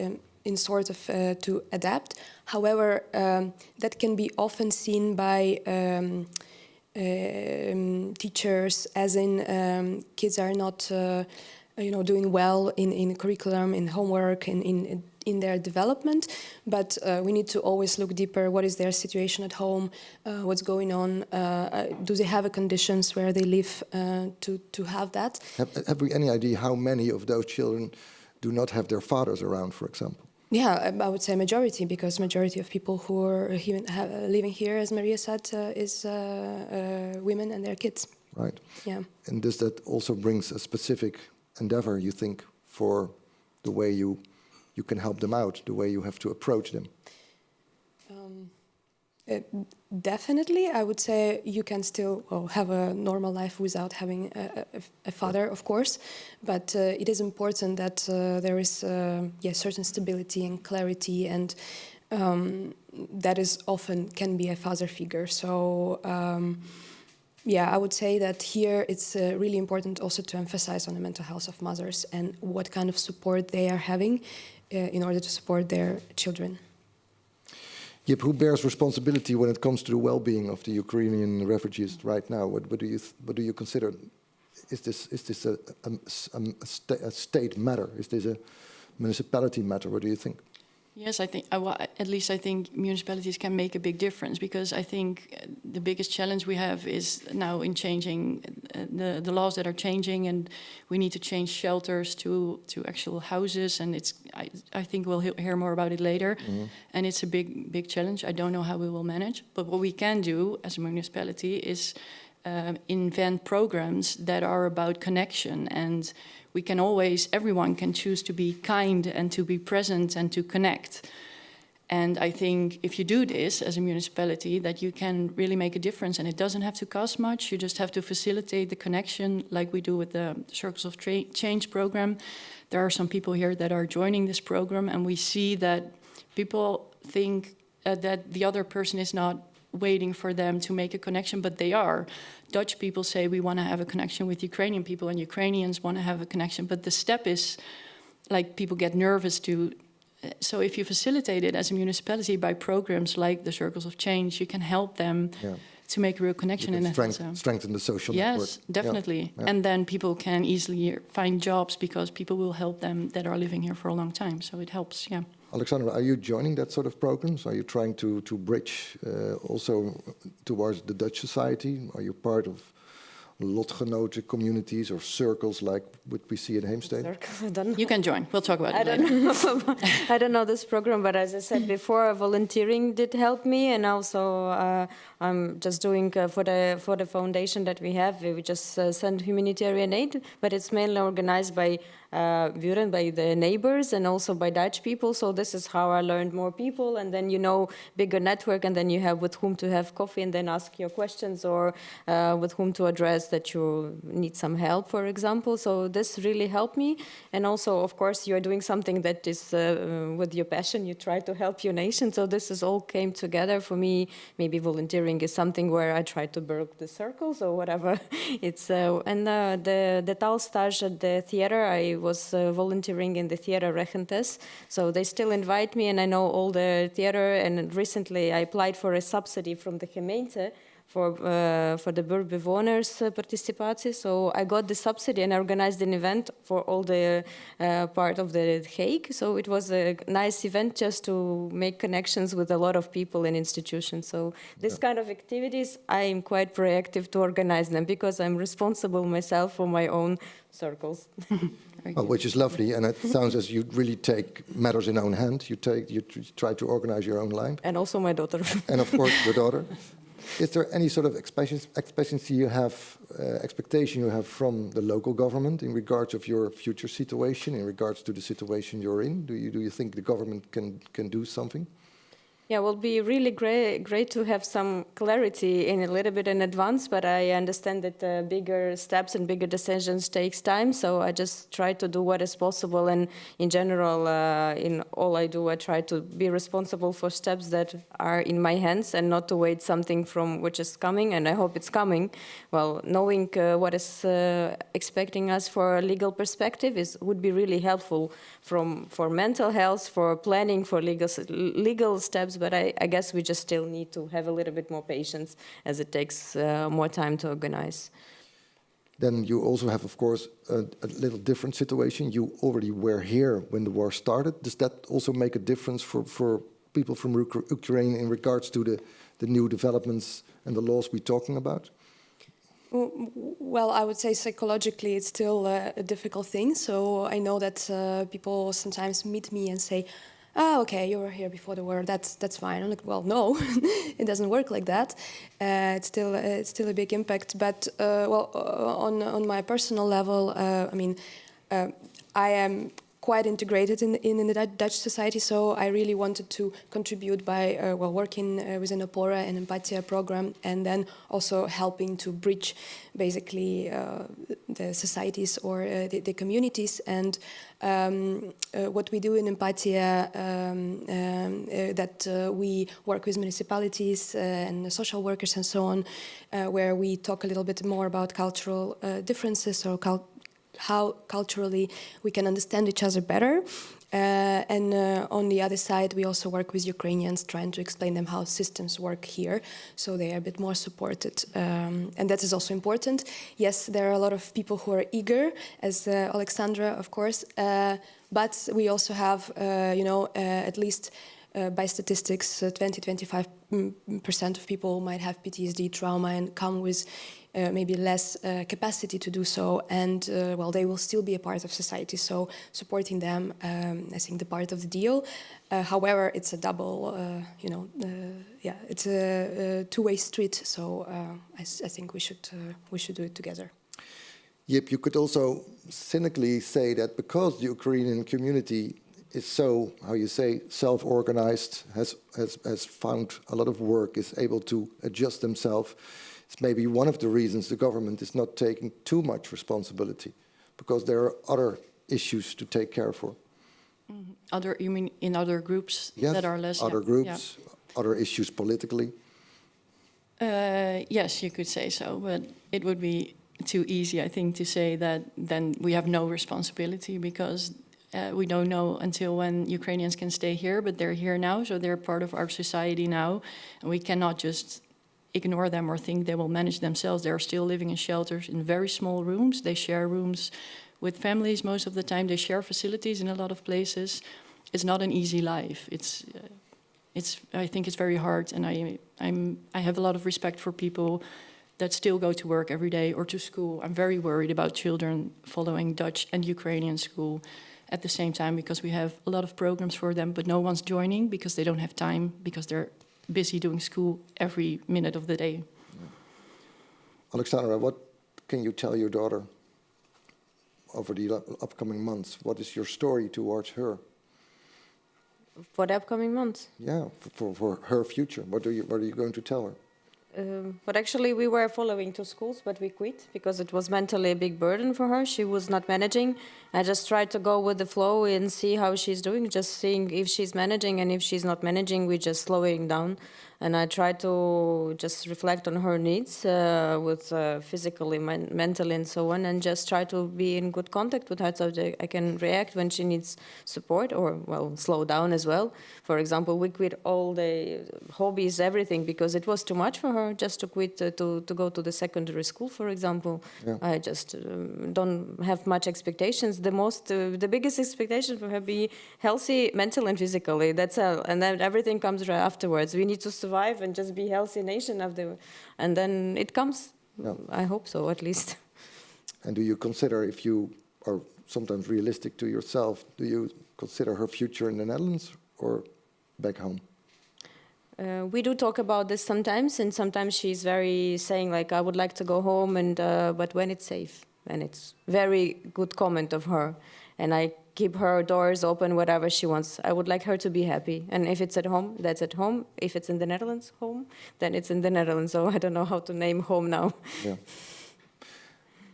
in sort of to adapt. However, that can be often seen by teachers, as in kids are not, doing well in curriculum, in homework, in their development. But we need to always look deeper. What is their situation at home? What's going on? Do they have conditions where they live to have that? Have we any idea how many of those children do not have their fathers around, for example? Yeah, I would say majority, because majority of people who are living here, as Maria said, is women and their kids. Right. Yeah. And does that also brings a specific endeavor, you think, for the way you can help them out, the way you have to approach them? Definitely, I would say you can still have a normal life without having a father, of course, but it is important that there is certain stability and clarity, and that is often can be a father figure. So I would say that here it's really important also to emphasize on the mental health of mothers and what kind of support they are having in order to support their children. Yep, who bears responsibility when it comes to the well-being of the Ukrainian refugees right now? What do you consider? Is this a state matter? Is this a municipality matter? What do you think? Yes, I think, at least I think municipalities can make a big difference, because I think the biggest challenge we have is now in changing the laws that are changing, and we need to change shelters to actual houses, and I think we'll hear more about it later, and it's a big challenge. I don't know how we will manage, but what we can do as a municipality is invent programs that are about connection, and we can everyone can choose to be kind and to be present and to connect. And I think if you do this as a municipality, that you can really make a difference, and it doesn't have to cost much. You just have to facilitate the connection like we do with the Circles of Change program. There are some people here that are joining this program, and we see that people think that the other person is not waiting for them to make a connection, but they are. Dutch people say we want to have a connection with Ukrainian people, and Ukrainians want to have a connection, but the step is like people get nervous to. So if you facilitate it as a municipality by programs like the Circles of Change, you can help them to make a real connection. Strengthen the social network. Yes, definitely. Yeah. And then people can easily find jobs because people will help them that are living here for a long time. So it helps, yeah. Alexandra, are you joining that sort of programs? Are you trying to bridge also towards the Dutch society? Are you part of lotgenoten communities or circles like what we see in Heemstede? I don't know. You can join. We'll talk about it later. I don't know this program, but as I said before, volunteering did help me, and also I'm just doing for the foundation that we have. We just send humanitarian aid, but it's mainly organized by Buren, by the neighbors, and also by Dutch people. So this is how I learned more people, and then bigger network, and then you have with whom to have coffee and then ask your questions, or with whom to address that you need some help, for example. So this really helped me. And also, of course, you are doing something that is with your passion. You try to help your nation. So this is all came together for me. Maybe volunteering is something where I try to break the circles or whatever. It's the Tal stage at the theater. I was volunteering in the theater Regentes. So they still invite me, and I know all the theater. And recently, I applied for a subsidy from the gemeente for the buurtbewoners participatie. So I got the subsidy and I organized an event for all the part of the Hague. So it was a nice event just to make connections with a lot of people and institutions. So this kind of activities, I am quite proactive to organize them because I'm responsible myself for my own circles. Oh, which is lovely, and it sounds as you really take matters in own hand. You try to organize your own life. And also my daughter. And of course, your daughter. Is there any sort of expectancy you have, expectation you have from the local government in regards of your future situation, in regards to the situation you're in? Do you think the government can do something? Yeah, it will be really great to have some clarity in a little bit in advance, but I understand that bigger steps and bigger decisions takes time, so I just try to do what is possible, and in general, in all I do, I try to be responsible for steps that are in my hands and not to wait something from which is coming, and I hope it's coming. Well, knowing what is expecting us for a legal perspective would be really helpful for mental health, for planning, for legal steps, but I guess we just still need to have a little bit more patience as it takes more time to organize. Then you also have, of course, a little different situation. You already were here when the war started. Does that also make a difference for people from Ukraine in regards to the new developments and the laws we're talking about? Well, I would say psychologically it's still a difficult thing. So I know that people sometimes meet me and say, "Oh, okay, you were here before the war. That's fine." I'm like, "Well, no, it doesn't work like that. It's still a big impact." But on my personal level, I am quite integrated in the Dutch society, so I really wanted to contribute by working within a Opora and Empathia program, and then also helping to bridge basically the societies or the communities. And what we do in Empathia, that we work with municipalities and social workers and so on, where we talk a little bit more about cultural differences or how culturally we can understand each other better. And on the other side, we also work with Ukrainians, trying to explain them how systems work here, so they are a bit more supported. And that is also important. Yes, there are a lot of people who are eager, as Alexandra, of course, but we also have, at least by statistics, 20-25% of people might have PTSD, trauma, and come with maybe less capacity to do so, and they will still be a part of society. So supporting them, I think, the part of the deal. However, it's a double, it's a two-way street. So I think we should do it together. Yep, you could also cynically say that because the Ukrainian community is so, how you say, self-organized, has found a lot of work, is able to adjust themselves. It's maybe one of the reasons the government is not taking too much responsibility, because there are other issues to take care for. Mm-hmm. You mean in other groups that are less? Other groups, other issues politically. Yes, you could say so, but it would be too easy, I think, to say that then we have no responsibility, because we don't know until when Ukrainians can stay here, but they're here now, so they're part of our society now, and we cannot just ignore them or think they will manage themselves. They're still living in shelters in very small rooms. They share rooms with families most of the time. They share facilities in a lot of places. It's not an easy life. I think it's very hard, and I have a lot of respect for people that still go to work every day or to school. I'm very worried about children following Dutch and Ukrainian school at the same time, because we have a lot of programs for them, but no one's joining because they don't have time, because they're busy doing school every minute of the day. Yeah. Alexandra, what can you tell your daughter over the upcoming months? What is your story towards her? For the upcoming months? Yeah, for her future. What are you going to tell her? But actually, we were following 2 schools, but we quit because it was mentally a big burden for her. She was not managing. I just tried to go with the flow and see how she's doing, just seeing if she's managing, and if she's not managing, we just slowing down. And I try to just reflect on her needs with physically, mentally, and so on, and just try to be in good contact with her so that I can react when she needs support, or, well, slow down as well. For example, we quit all the hobbies, everything, because it was too much for her just to quit to go to the secondary school, for example. Yeah. I just don't have much expectations. The biggest expectation for her be healthy, mental and physically. That's all, and then everything comes right afterwards. We need to survive and just be healthy nation and then it comes. Yeah. I hope so, at least. And do you consider, if you are sometimes realistic to yourself, do you consider her future in the Netherlands or back home? We do talk about this sometimes, and sometimes she's very saying like, I would like to go home, and but when it's safe, and it's very good comment of her, and I keep her doors open, whatever she wants. I would like her to be happy, and if it's at home, that's at home. If it's in the Netherlands, home, then it's in the Netherlands. So I don't know how to name home now. Yeah.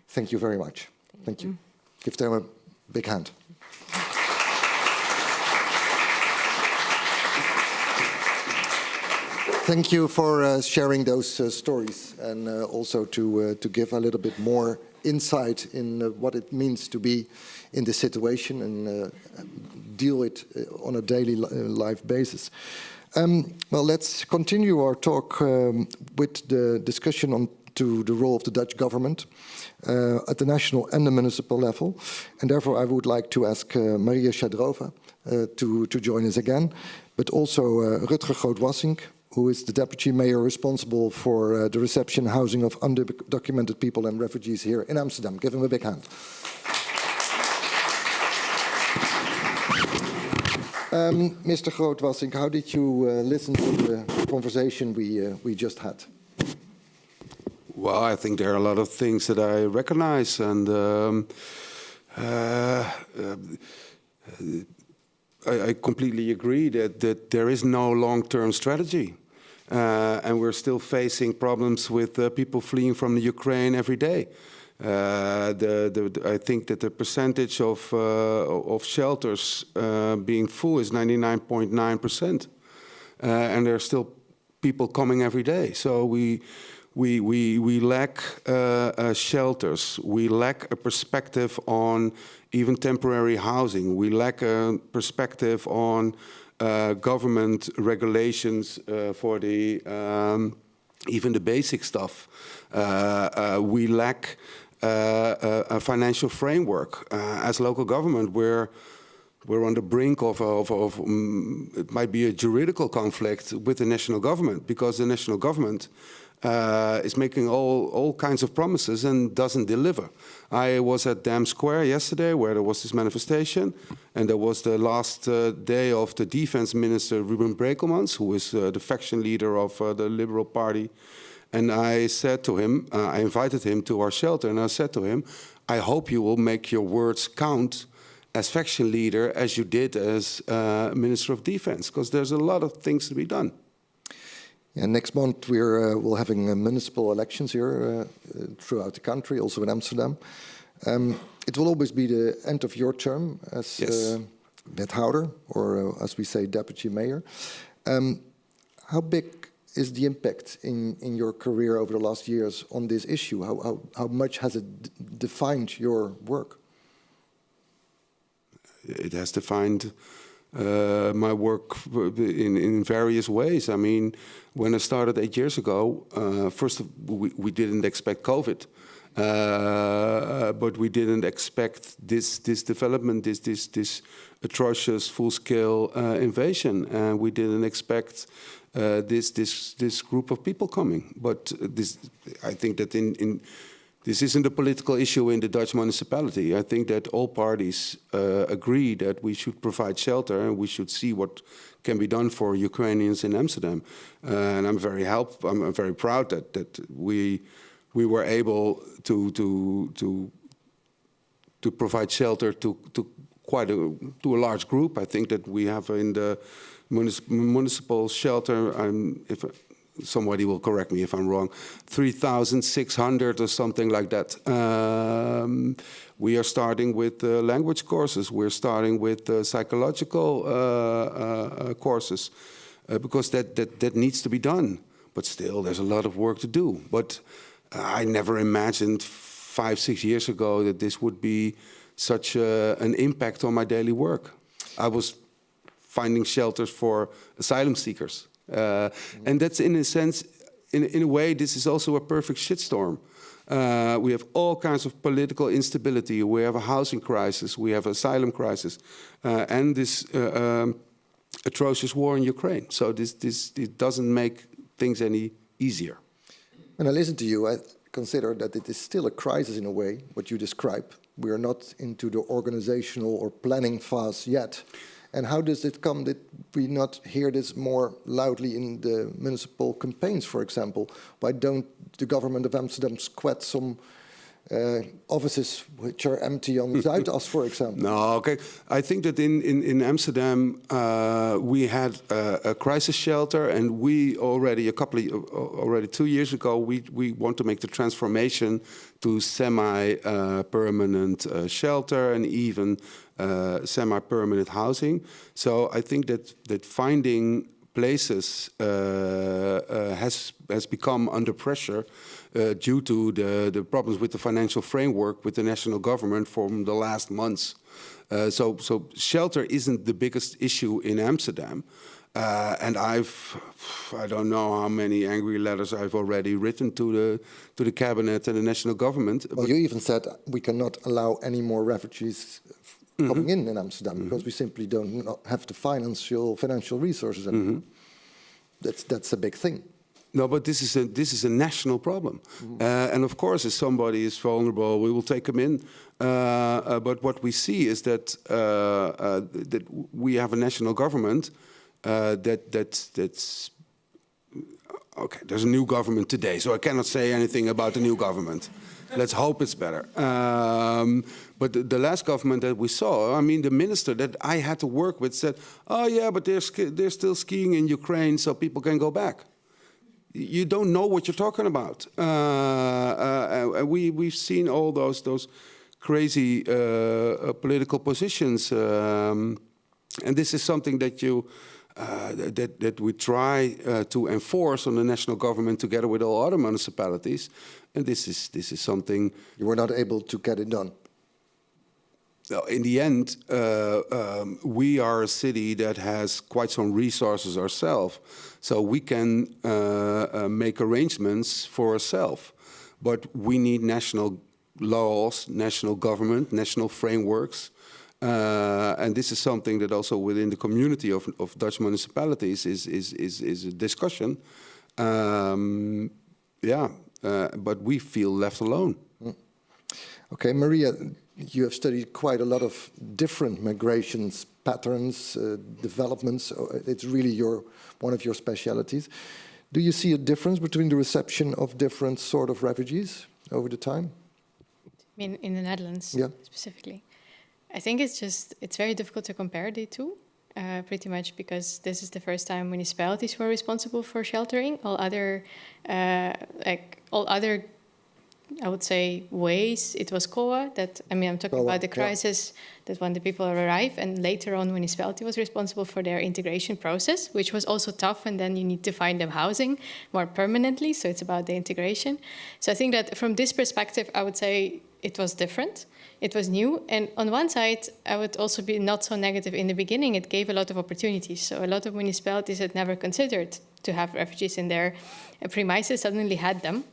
Thank you very much. Thank you. Give them a big hand. Thank you for sharing those stories, and also to give a little bit more insight in what it means to be in this situation and deal it on a daily life basis. Well, let's continue our talk with the discussion on to the role of the Dutch government at the national and the municipal level. And therefore, I would like to ask Maria Shadrova to join us again, but also Rutger Groot-Wassink, who is the deputy mayor responsible for the reception and housing of undocumented people and refugees here in Amsterdam. Give him a big hand. Mr. Groot-Wassink, how did you listen to the conversation we just had? Well, I think there are a lot of things that I recognize, and I completely agree that there is no long-term strategy. And we're still facing problems with people fleeing from the Ukraine every day. I think that the percentage of shelters being full is 99.9%, and there are still people coming every day. So we lack shelters. We lack a perspective on even temporary housing. We lack a perspective on government regulations for the even the basic stuff. We lack a financial framework. As local government, we're on the brink of it might be a juridical conflict with the national government, because the national government is making all kinds of promises and doesn't deliver. I was at Dam Square yesterday, where there was this manifestation, and there was the last day of the defense minister, Ruben Brekelmans, who is the faction leader of the Liberal Party. And I said to him, I invited him to our shelter, and I said to him, I hope you will make your words count as faction leader as you did as Minister of Defense, because there's a lot of things to be done. Yeah, next month we're having municipal elections here throughout the country, also in Amsterdam. It will always be the end of your term as wethouder, or as we say, deputy mayor. How big is the impact in your career over the last years on this issue? How much has it defined your work? It has defined my work in various ways. I mean, when I started 8 years ago, first we didn't expect COVID, but we didn't expect this development, this atrocious full-scale invasion, and we didn't expect this group of people coming. But I think that this isn't a political issue in the Dutch municipality. I think that all parties agree that we should provide shelter, and we should see what can be done for Ukrainians in Amsterdam. And I'm very proud that we were able to provide shelter to a large group. I think that we have in the municipal shelter, somebody will correct me if I'm wrong, 3,600 or something like that. We are starting with language courses. We're starting with psychological courses because that needs to be done. But still, there's a lot of work to do. But I never imagined 5-6 years ago that this would be such an impact on my daily work. I was finding shelters for asylum seekers. And that's in a sense, in a way, this is also a perfect shitstorm. We have all kinds of political instability. We have a housing crisis. We have asylum crisis. And this atrocious war in Ukraine. So it doesn't make things any easier. When I listen to you, I consider that it is still a crisis in a way, what you describe. We are not into the organizational or planning phase yet. And how does it come that we not hear this more loudly in the municipal campaigns, for example? Why don't the government of Amsterdam squat some offices which are empty on Zuidas, for example? No, okay. I think that in Amsterdam we had a crisis shelter, and we already already 2 years ago we want to make the transformation to semi-permanent shelter and even semi-permanent housing. So I think that finding places has become under pressure due to the problems with the financial framework with the national government from the last months. So shelter isn't the biggest issue in Amsterdam. And I don't know how many angry letters I've already written to the cabinet and the national government. Well, you even said we cannot allow any more refugees coming in Amsterdam because we simply don't have the financial resources anymore. That's a big thing. No, but this is a national problem, and of course, if somebody is vulnerable, we will take them in. But what we see is that that we have a national government that's okay. There's a new government today, so I cannot say anything about the new government. Let's hope it's better. But the last government that we saw, I mean, the minister that I had to work with said, "Oh yeah, but they're still skiing in Ukraine, so people can go back." You don't know what you're talking about. We've seen all those crazy political positions, and this is something that that we try to enforce on the national government together with all other municipalities, and this is something you were not able to get it done. In the end, we are a city that has quite some resources ourselves, so we can make arrangements for ourselves. But we need national laws, national government, national frameworks, and this is something that also within the community of Dutch municipalities is a discussion. But we feel left alone. Okay, Maria. You have studied quite a lot of different migrations patterns, developments. It's really one of your specialities. Do you see a difference between the reception of different sort of refugees over the time? I mean, in the Netherlands specifically. I think it's very difficult to compare the two, pretty much because this is the first time municipalities were responsible for sheltering. All other I would say ways, it was COA that, I mean, I'm talking about the crisis that when the people arrive, and later on municipality was responsible for their integration process, which was also tough, and then you need to find them housing more permanently, so it's about the integration. So I think that from this perspective, I would say it was different, it was new, and on one side, I would also be not so negative. In the beginning, it gave a lot of opportunities, so a lot of municipalities had never considered to have refugees in their premises suddenly had them.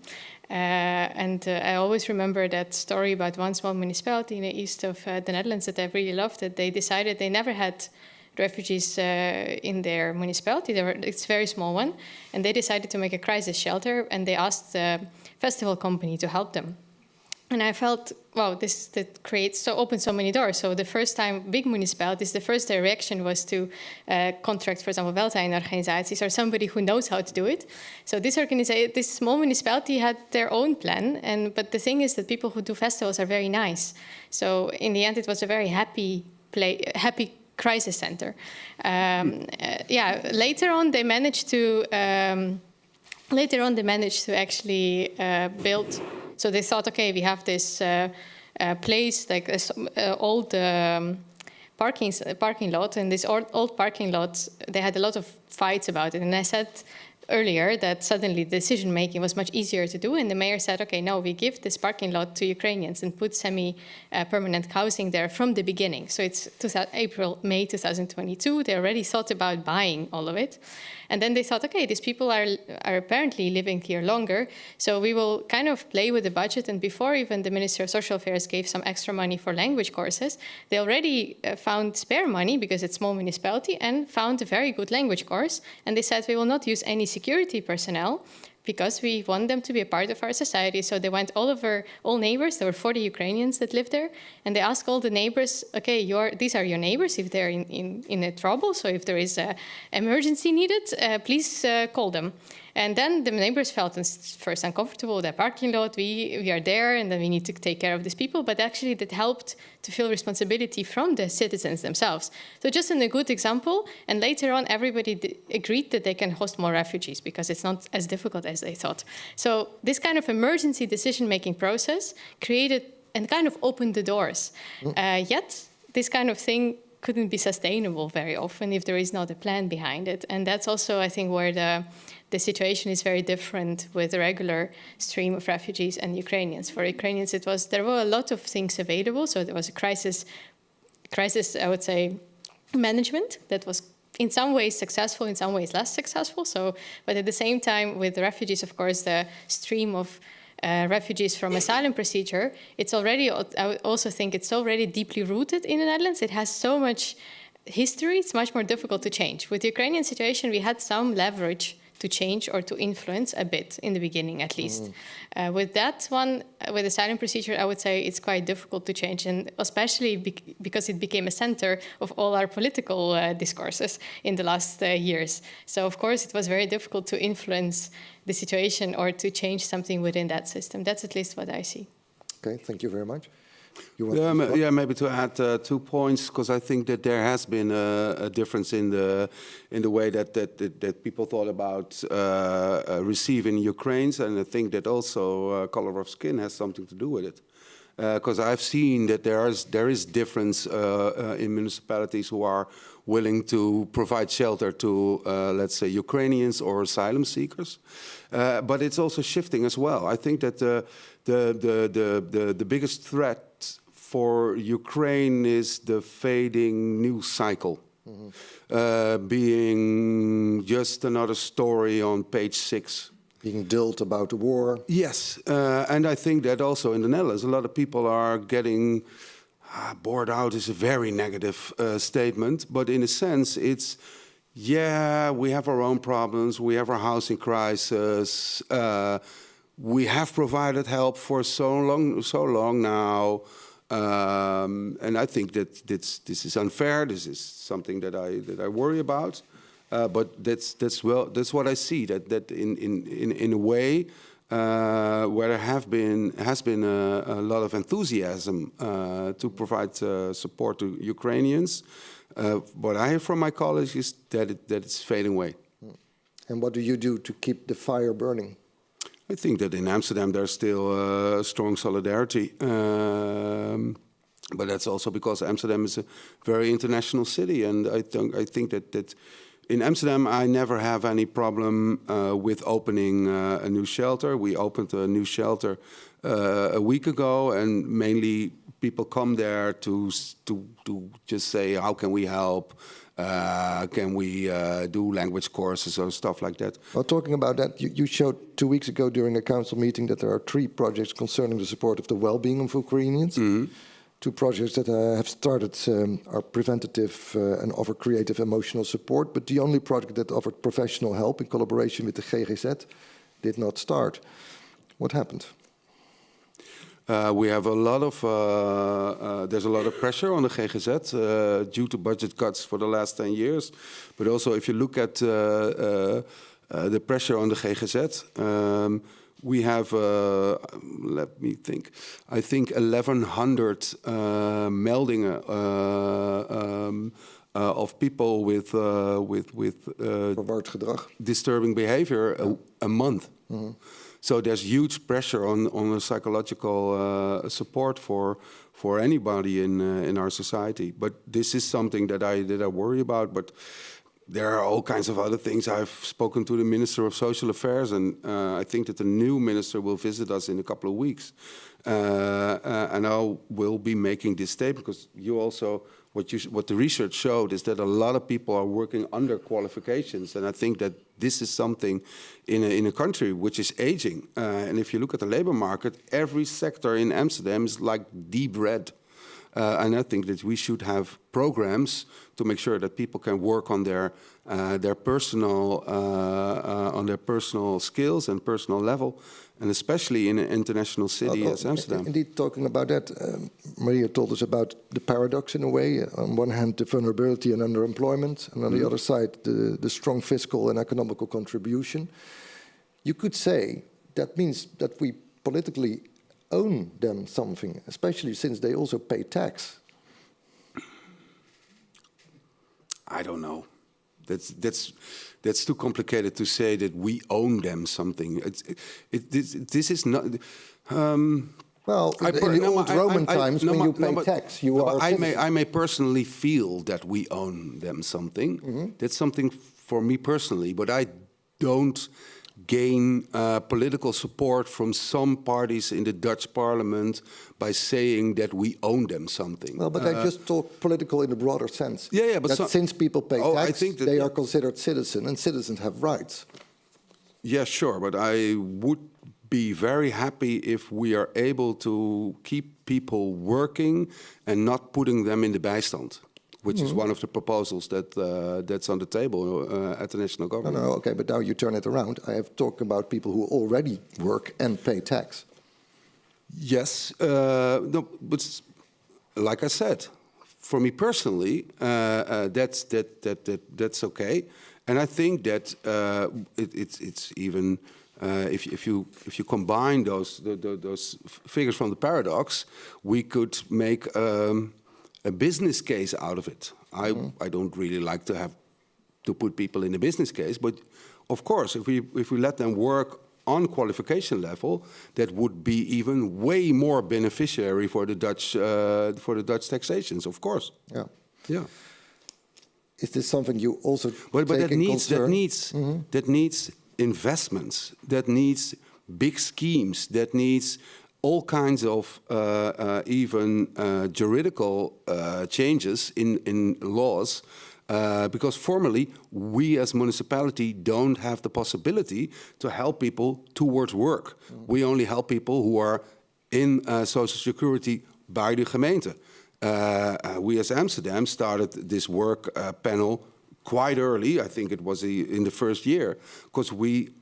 I always remember that story about one small municipality in the east of the Netherlands that I really loved, that they decided they never had refugees in their municipality. It's a very small one. And they decided to make a crisis shelter, and they asked the festival company to help them. And I felt, wow, opens so many doors. So the first time, big municipalities, the first their reaction was to contract, for example, welzijnorganisaties or somebody who knows how to do it. So this small municipality had their own plan. But the thing is that people who do festivals are very nice. So in the end, it was a very happy crisis center. Later on, they managed to later on, they managed to actually build. So they thought, okay, we have this place, like this old parking lot, and this old parking lot, they had a lot of fights about it. And I said earlier that suddenly decision making was much easier to do, and the mayor said, okay, no, we give this parking lot to Ukrainians and put semi-permanent housing there from the beginning. So it's May 2022. They already thought about buying all of it. And then they thought, okay, these people are apparently living here longer, so we will kind of play with the budget. And before even the Minister of Social Affairs gave some extra money for language courses, they already found spare money, because it's a small municipality, and found a very good language course. And they said, we will not use any security personnel, because we want them to be a part of our society. So they went all over all neighbors. There were 40 Ukrainians that lived there. And they asked all the neighbors, okay, these are your neighbors if they're in a trouble. So if there is an emergency needed, please call them. And then the neighbors felt first uncomfortable with their parking lot. We are there, and then we need to take care of these people. But actually that helped to feel responsibility from the citizens themselves. So just a good example. And later on, everybody agreed that they can host more refugees, because it's not as difficult as they thought. So this kind of emergency decision-making process created and kind of opened the doors. Yet this kind of thing couldn't be sustainable very often if there is not a plan behind it. And that's also, I think, where the situation is very different with the regular stream of refugees and Ukrainians. For Ukrainians, there were a lot of things available. So there was a crisis, I would say, management that was in some ways successful, in some ways less successful. So, but at the same time, with the refugees, of course, the stream of refugees from asylum procedure, it's already, I also think it's already deeply rooted in the Netherlands. It has so much history, it's much more difficult to change. With the Ukrainian situation, we had some leverage to change or to influence a bit in the beginning, at least. With that one, with asylum procedure, I would say it's quite difficult to change, and especially because it became a center of all our political discourses in the last years. So, of course, it was very difficult to influence the situation or to change something within that system. That's at least what I see. Okay, thank you very much. Maybe to add 2 points, because I think that there has been a difference in the way that people thought about receiving Ukrainians, and I think that also color of skin has something to do with it. Because I've seen that there is difference in municipalities who are willing to provide shelter to, let's say, Ukrainians or asylum seekers. But it's also shifting as well. I think that the biggest threat for Ukraine is the fading news cycle, being just another story on page 6. Being dulled about the war. Yes, and I think that also in the Netherlands, a lot of people are getting bored out is a very negative statement, but in a sense it's, yeah, we have our own problems, we have our housing crisis, we have provided help for so long now, and I think that this is unfair. This is something that I worry about. But that's what I see. That in a way where there has been a lot of enthusiasm to provide support to Ukrainians. What I hear from my colleagues is that it's fading away. And what do you do to keep the fire burning? I think that in Amsterdam there's still strong solidarity. But that's also because Amsterdam is a very international city, and I think that in Amsterdam, I never have any problem with opening a new shelter. We opened a new shelter a week ago, and mainly people come there to just say, how can we help? Can we do language courses or stuff like that? Well, talking about that, you showed 2 weeks ago during a council meeting that there are 3 projects concerning the support of the well-being of Ukrainians. Mm-hmm. 2 projects that have started are preventative and offer creative emotional support, but the only project that offered professional help in collaboration with the GGZ did not start. What happened? We have a lot of, there's a lot of pressure on the GGZ due to budget cuts for the last 10 years. But also if you look at the pressure on the GGZ, we have, let me think, I think 1,100 meldingen of people with Verward gedrag. disturbing behavior a month. So there's huge pressure on the psychological support for anybody in our society. But this is something that I worry about. But there are all kinds of other things. I've spoken to the Minister of Social Affairs, and I think that the new minister will visit us in a couple of weeks. And I will be making this statement because you also, what the research showed is that a lot of people are working under qualifications, and I think that this is something in a country which is aging. And if you look at the labor market, every sector in Amsterdam is like deep red. And I think that we should have programs to make sure that people can work on their personal skills and personal level, and especially in an international city as Amsterdam. Indeed, talking about that, Maria told us about the paradox in a way. On one hand, the vulnerability and underemployment, and on the other side, the strong fiscal and economical contribution. You could say that means that we politically own them something, especially since they also pay tax. I don't know. That's too complicated to say that we own them something. This is not. Well, in the old Roman times, when you pay tax, you are. I may personally feel that we own them something. That's something for me personally, but I don't gain political support from some parties in the Dutch parliament by saying that we own them something. Well, but I just talk political in a broader sense. Yeah, but that since people pay tax, I think that they are considered citizens, and citizens have rights. Yeah, sure, but I would be very happy if we are able to keep people working and not putting them in the bijstand, which is one of the proposals that's on the table at the national government. No, okay, but now you turn it around. I have talked about people who already work and pay tax. Yes, no, but like I said, for me personally, that's okay, and I think that it's even if you combine those figures from the paradox, we could make a business case out of it. I don't really like to put people in a business case, but of course, if we let them work on qualification level, that would be even way more beneficiary for the Dutch taxations. Of course. Yeah. Yeah. Is this something you also But take that in needs concern? that needs investments. That needs big schemes. That needs all kinds of even juridical changes in laws, because formally we as municipality don't have the possibility to help people towards work. We only help people who are in social security by the gemeente. We as Amsterdam started this work panel quite early. I think it was in the first year, because we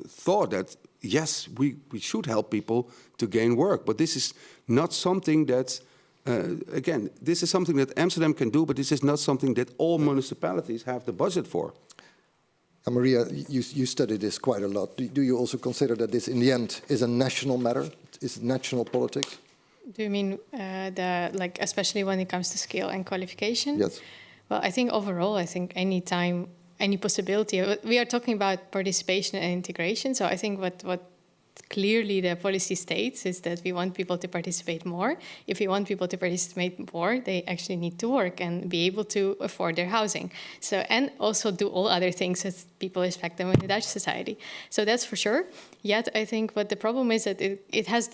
thought that yes, we should help people to gain work. But this is not something that, again, this is something that Amsterdam can do, but this is not something that all municipalities have the budget for. And Maria, you study this quite a lot. Do you also consider that this, in the end, is a national matter? Is national politics? Do you mean especially when it comes to skill and qualification? Yes. Well, I think overall, any possibility, we are talking about participation and integration. So I think what clearly the policy states is that we want people to participate more. If we want people to participate more, they actually need to work and be able to afford their housing. So, and also do all other things that people expect them in the Dutch society. So that's for sure. Yet I think what the problem is that it has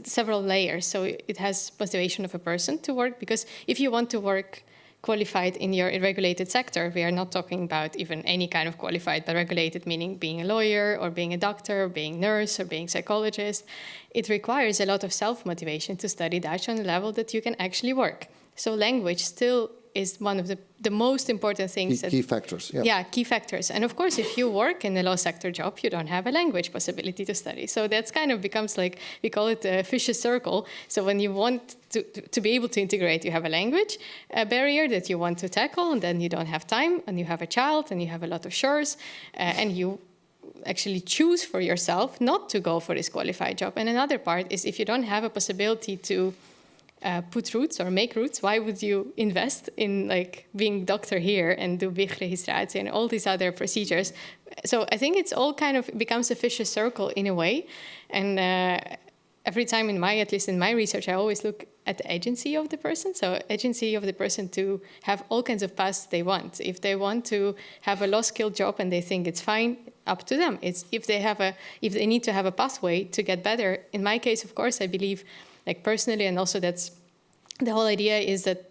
several layers. So it has motivation of a person to work, because if you want to work qualified in your regulated sector, we are not talking about even any kind of qualified, but regulated meaning being a lawyer or being a doctor or being a nurse or being a psychologist. It requires a lot of self-motivation to study Dutch on a level that you can actually work. So language still is one of the most important things. Key factors, yeah. Yeah, key factors. And of course, if you work in a law sector job, you don't have a language possibility to study. So that's kind of becomes like, we call it a vicious circle. So when you want to be able to integrate, you have a language barrier that you want to tackle, and then you don't have time, and you have a child, and you have a lot of chores, and you actually choose for yourself not to go for this qualified job. And another part is if you don't have a possibility to put roots or make roots, why would you invest in like being doctor here and do wegregistratie and all these other procedures? So I think it's all kind of becomes a vicious circle in a way. And every time at least in my research, I always look at the agency of the person. So agency of the person to have all kinds of paths they want. If they want to have a low-skilled job and they think it's fine, up to them. It's if they need to have a pathway to get better. In my case, of course, I believe, like personally, and also that's the whole idea is that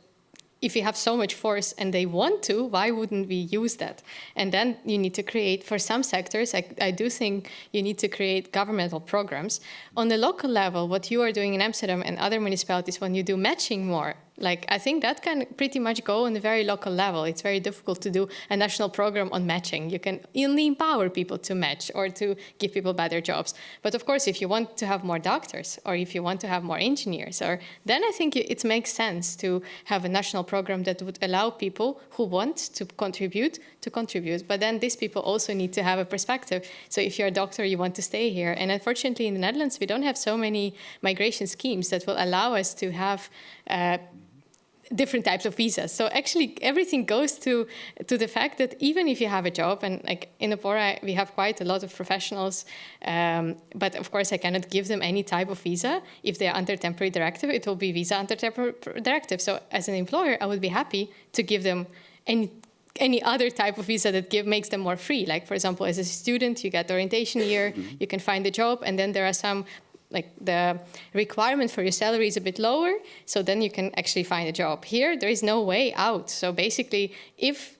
if you have so much force and they want to, why wouldn't we use that? And then you need to create, for some sectors, I do think you need to create governmental programs. On the local level, what you are doing in Amsterdam and other municipalities, when you do matching more, like I think that can pretty much go on a very local level. It's very difficult to do a national program on matching. You can only empower people to match or to give people better jobs. But of course, if you want to have more doctors or if you want to have more engineers, then I think it makes sense to have a national program that would allow people who want to contribute. But then these people also need to have a perspective. So if you're a doctor, you want to stay here. And unfortunately, in the Netherlands, we don't have so many migration schemes that will allow us to have different types of visas. So actually everything goes to the fact that even if you have a job, and like in Opora we have quite a lot of professionals, but of course I cannot give them any type of visa. If they are under temporary directive, it will be visa under temporary directive. So as an employer, I would be happy to give them any other type of visa that makes them more free. Like for example, as a student, you get orientation year, you can find a job, and then there are some like the requirement for your salary is a bit lower, so then you can actually find a job. Here, there is no way out. So basically, if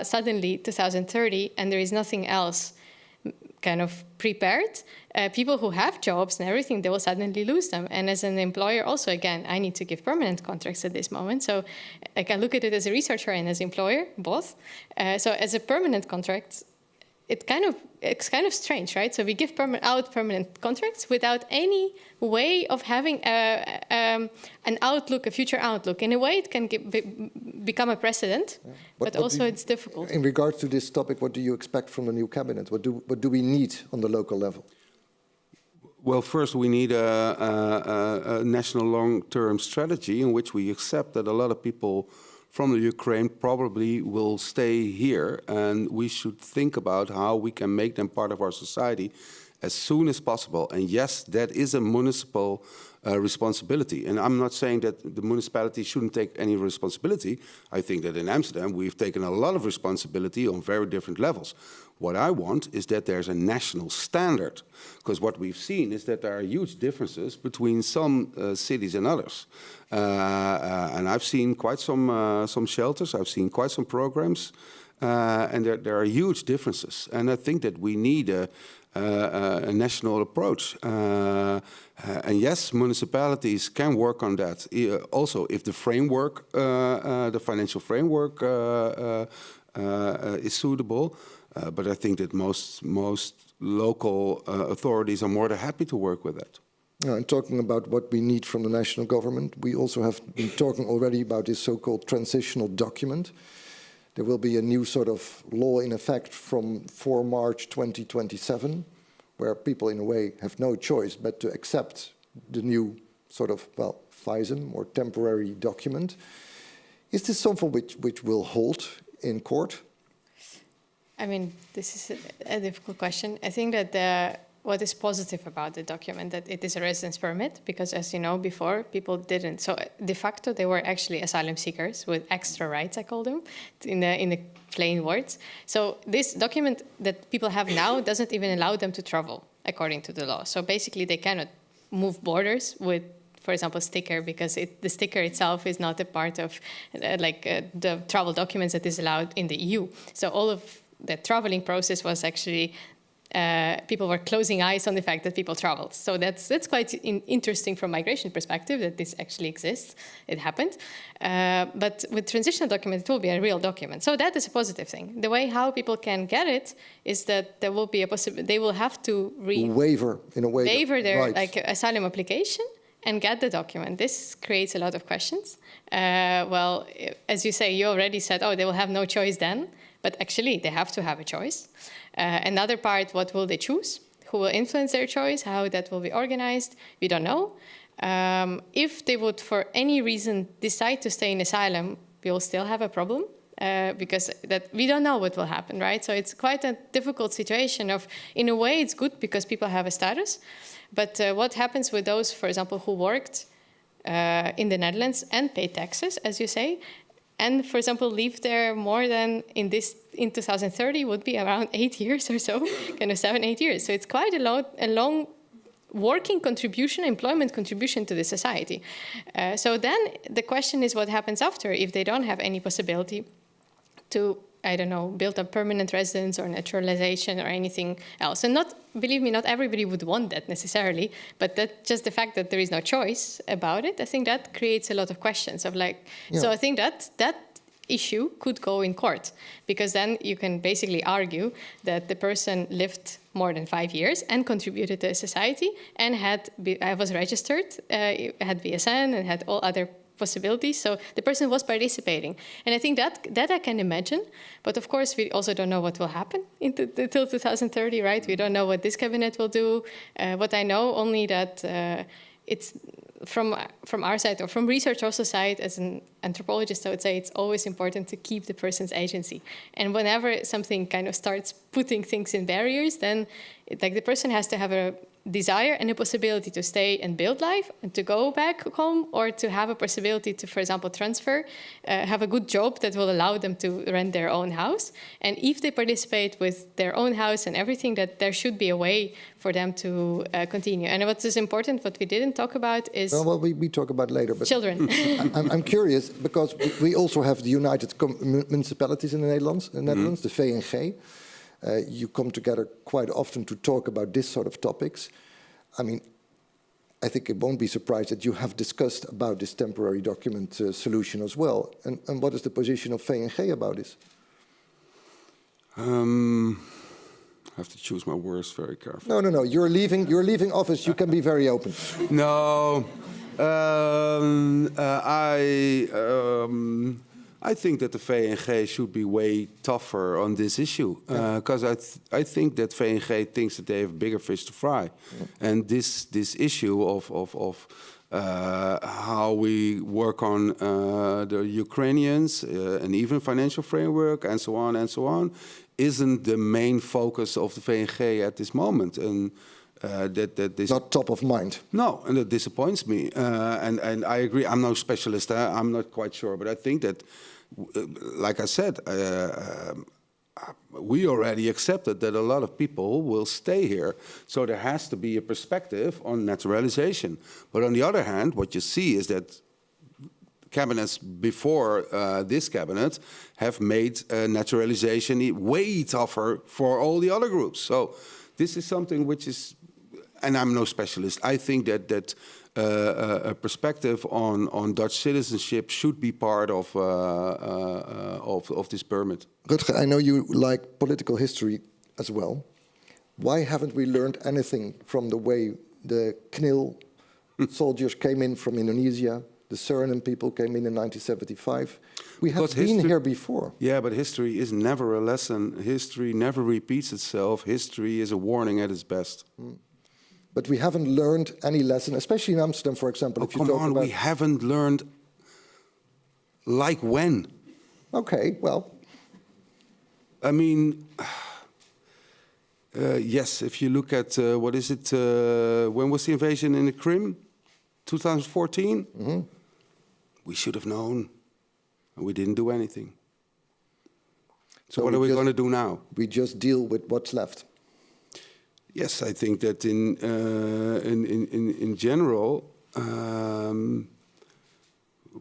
suddenly 2030 and there is nothing else kind of prepared, people who have jobs and everything, they will suddenly lose them. And as an employer also, again, I need to give permanent contracts at this moment. So I can look at it as a researcher and as an employer, both. So as a permanent contract, it's kind of strange, right? So we give permanent contracts without any way of having an outlook, a future outlook. In a way, it can become a precedent, but also it's difficult. In regards to this topic, what do you expect from the new cabinet? What do we need on the local level? Well, first we need a national long-term strategy in which we accept that a lot of people from the Ukraine probably will stay here, and we should think about how we can make them part of our society as soon as possible. And yes, that is a municipal responsibility. And I'm not saying that the municipality shouldn't take any responsibility. I think that in Amsterdam we've taken a lot of responsibility on very different levels. What I want is that there's a national standard, because what we've seen is that there are huge differences between some cities and others. And I've seen quite some shelters, I've seen quite some programs, and there are huge differences. And I think that we need a national approach. And yes, municipalities can work on that. Also, if the framework, the financial framework is suitable. But I think that most local authorities are more than happy to work with that. And talking about what we need from the national government, we also have been talking already about this so-called transitional document. There will be a new sort of law in effect from 4 March 2027, where people in a way have no choice but to accept the new sort of, well, FISM or temporary document. Is this something which will hold in court? I mean, this is a difficult question. I think that what is positive about the document, that it is a residence permit, because as you know, before, people didn't. So de facto, they were actually asylum seekers with extra rights, I call them, in the plain words. So this document that people have now doesn't even allow them to travel, according to the law. So basically, they cannot move borders with, for example, sticker, because the sticker itself is not a part of the travel documents that is allowed in the EU. So all of the traveling process was actually people were closing eyes on the fact that people traveled. So that's quite interesting from migration perspective that this actually exists. It happened. But with transitional document, it will be a real document. So that is a positive thing. The way how people can get it is that there will be a possibility. They will have to waiver their rights. asylum application and get the document. This creates a lot of questions. Well, as you say, you already said, they will have no choice then. But actually, they have to have a choice. Another part, what will they choose? Who will influence their choice? How that will be organized? We don't know. If they would, for any reason, decide to stay in asylum, we will still have a problem. Because that we don't know what will happen, right? So it's quite a difficult situation. In a way, it's good because people have a status. But what happens with those, for example, who worked in the Netherlands and paid taxes, as you say, and, for example, lived there more than in 2030 would be around 8 years or so, kind of 7, 8 years. So it's quite a long working contribution, employment contribution to the society. So then the question is what happens after if they don't have any possibility to, I don't know, build a permanent residence or naturalization or anything else. And believe me, not everybody would want that necessarily, but that just the fact that there is no choice about it, I think that creates a lot of questions of like, so I think that issue could go in court, because then you can basically argue that the person lived more than 5 years and contributed to society and was registered, had BSN and had all other possibilities. So the person was participating. And I think that I can imagine. But of course, we also don't know what will happen until 2030, right? We don't know what this cabinet will do. What I know only that it's from our side, or from research also side, as an anthropologist, I would say it's always important to keep the person's agency. And whenever something kind of starts putting things in barriers, then the person has to have a desire and a possibility to stay and build life and to go back home, or to have a possibility to, for example, transfer, have a good job that will allow them to rent their own house. And if they participate with their own house and everything, that there should be a way for them to continue. And what is important, what we didn't talk about is... Well, we talk about later. But children. I'm curious, because we also have the United Municipalities in the Netherlands, the VNG. You come together quite often to talk about this sort of topics. I mean, I think it won't be surprised that you have discussed about this temporary document solution as well. And what is the position of VNG about this? I have to choose my words very carefully. No. You're leaving office. You can be very open. No, I think that the VNG should be way tougher on this issue, because I think that VNG thinks that they have bigger fish to fry, and this issue of how we work on the Ukrainians and even financial framework and so on isn't the main focus of the VNG at this moment, and that is not top of mind. No, and that disappoints me. And I agree. I'm no specialist. I'm not quite sure, but I think that, like I said, we already accepted that a lot of people will stay here. So there has to be a perspective on naturalization. But on the other hand, what you see is that cabinets before this cabinet have made naturalization way tougher for all the other groups. So this is something which is, and I'm no specialist, I think that a perspective on Dutch citizenship should be part of this permit. Rutger, I know you like political history as well. Why haven't we learned anything from the way the KNIL soldiers came in from Indonesia, the Suriname people came in 1975? We have been here before. Yeah, but history is never a lesson. History never repeats itself. History is a warning at its best. But we haven't learned any lesson, especially in Amsterdam, for example. If you talk about... we haven't learned. Like when? Okay, well. I mean, yes, if you look at, what is it, when was the invasion in the Crimea? 2014? Mm-hmm. We should have known, and we didn't do anything. So what are we going to do now? We just deal with what's left. Yes, I think that in general,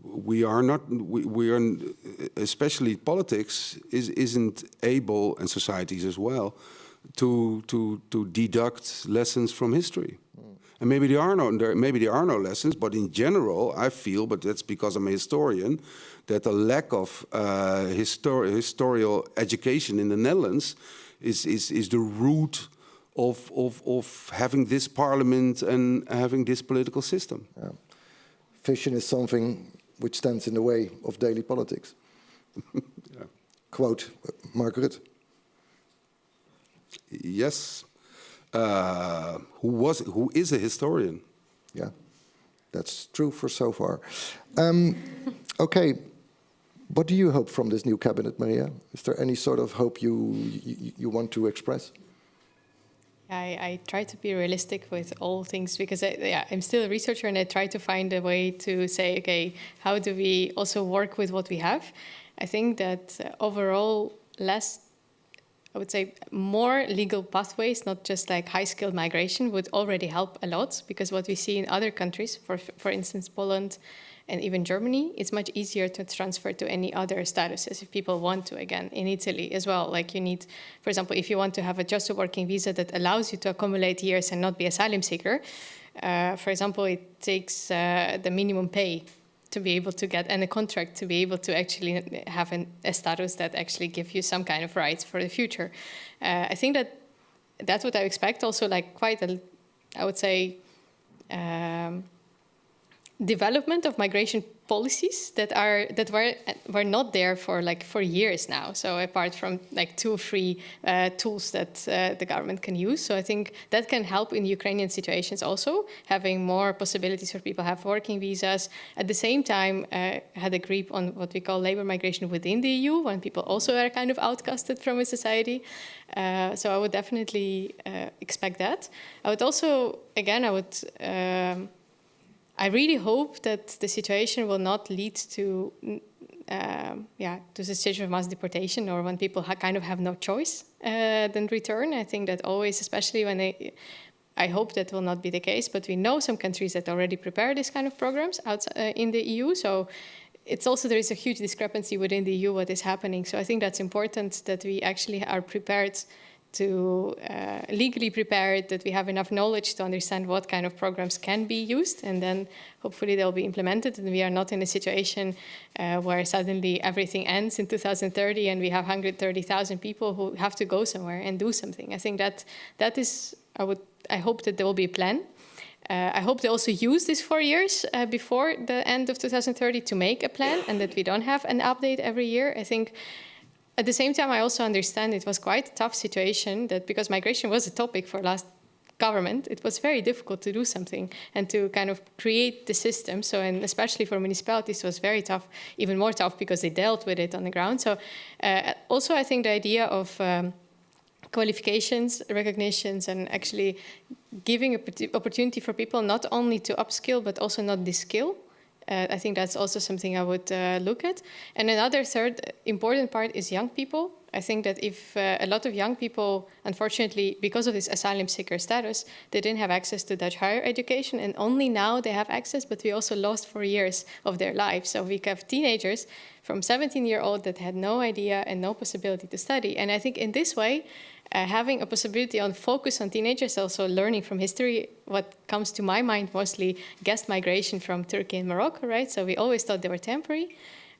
we are not, we are, especially politics isn't able, and societies as well, to deduct lessons from history. And maybe there are no lessons, but in general, I feel, but that's because I'm a historian, that the lack of historical education in the Netherlands is the root of having this parliament and having this political system. Yeah. Vision is something which stands in the way of daily politics. Yeah. Quote Margaret. Yes. Who is a historian? Yeah. That's true for so far. Okay, what do you hope from this new cabinet, Maria? Is there any sort of hope you want to express? I try to be realistic with all things because I'm still a researcher and I try to find a way to say, okay, how do we also work with what we have? I think that overall I would say more legal pathways, not just like high-skilled migration, would already help a lot because what we see in other countries, for instance, Poland and even Germany, it's much easier to transfer to any other statuses if people want to, again, in Italy as well. Like you need, for example, if you want to have just a working visa that allows you to accumulate years and not be asylum seeker, for example, it takes the minimum pay to be able to get, and a contract to be able to actually have a status that actually gives you some kind of rights for the future. I think that's what I expect. Also, like quite a, I would say, development of migration policies that were not there for years now. So apart from like 2 or 3 tools that the government can use, so I think that can help in Ukrainian situations also, having more possibilities for people to have working visas. At the same time, had a grip on what we call labor migration within the EU, when people also are kind of outcasted from a society. So I would definitely expect that. I would also, again, I really hope that the situation will not lead to the situation of mass deportation or when people kind of have no choice than return. I think that always, especially when I hope that will not be the case, but we know some countries that already prepare this kind of programs outside in the EU. So it's also, there is a huge discrepancy within the EU what is happening. So I think that's important that we actually are prepared to legally prepared, that we have enough knowledge to understand what kind of programs can be used, and then hopefully they'll be implemented, and we are not in a situation where suddenly everything ends in 2030 and we have 130,000 people who have to go somewhere and do something. I think that is, I hope that there will be a plan. I hope they also use these 4 years before the end of 2030 to make a plan, and that we don't have an update every year. I think at the same time, I also understand it was quite a tough situation, that because migration was a topic for last government, it was very difficult to do something and to kind of create the system. So, and especially for municipalities, it was very tough, even more tough because they dealt with it on the ground. So also I think the idea of qualifications, recognitions, and actually giving an opportunity for people not only to upskill, but also not de-skill. I think that's also something I would look at. And another third important part is young people. I think that if a lot of young people, unfortunately, because of this asylum seeker status, they didn't have access to Dutch higher education, and only now they have access, but we also lost 4 years of their lives. So we have teenagers from 17-year-old that had no idea and no possibility to study. And I think in this way, having a possibility on focus on teenagers, also learning from history, what comes to my mind mostly guest migration from Turkey and Morocco, right? So we always thought they were temporary.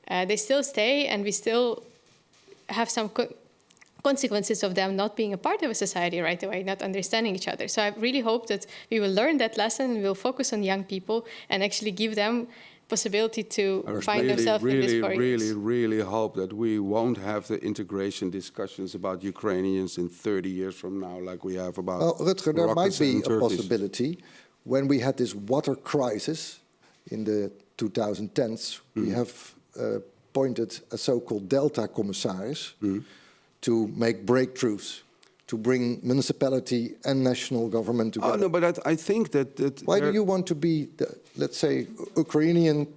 They still stay, and we still have some consequences of them not being a part of a society right away, not understanding each other. So I really hope that we will learn that lesson, and we'll focus on young people and actually give them possibility to find themselves in this 4 years. Really hope that we won't have the integration discussions about Ukrainians in 30 years from now, like we have about. Well, Rutger, there might Moroccans be and a Turkish. possibility. When we had this water crisis in the 2010s, we have appointed a so-called Delta commissaris to make breakthroughs, to bring municipality and national government together. Oh, no, but I think that... Why do you want to be, let's say, Ukrainian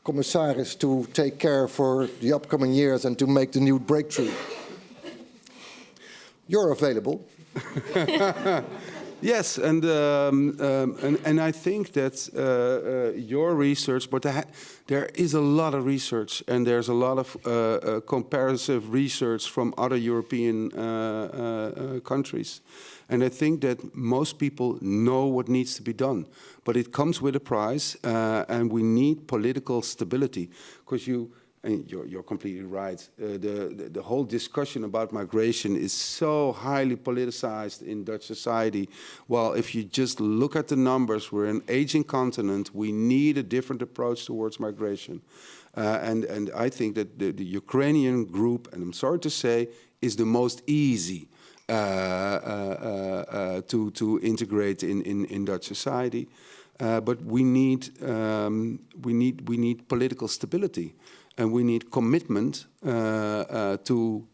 commissaris to take care for the upcoming years and to make the new breakthrough? You're available. Yes, and I think that your research, but there is a lot of research, and there's a lot of comparative research from other European countries. And I think that most people know what needs to be done, but it comes with a price, and we need political stability, because you're completely right. The whole discussion about migration is so highly politicized in Dutch society. Well, if you just look at the numbers, we're an aging continent. We need a different approach towards migration. And I think that the Ukrainian group, and I'm sorry to say, is the most easy to integrate in Dutch society. but we need political stability, and we need commitment to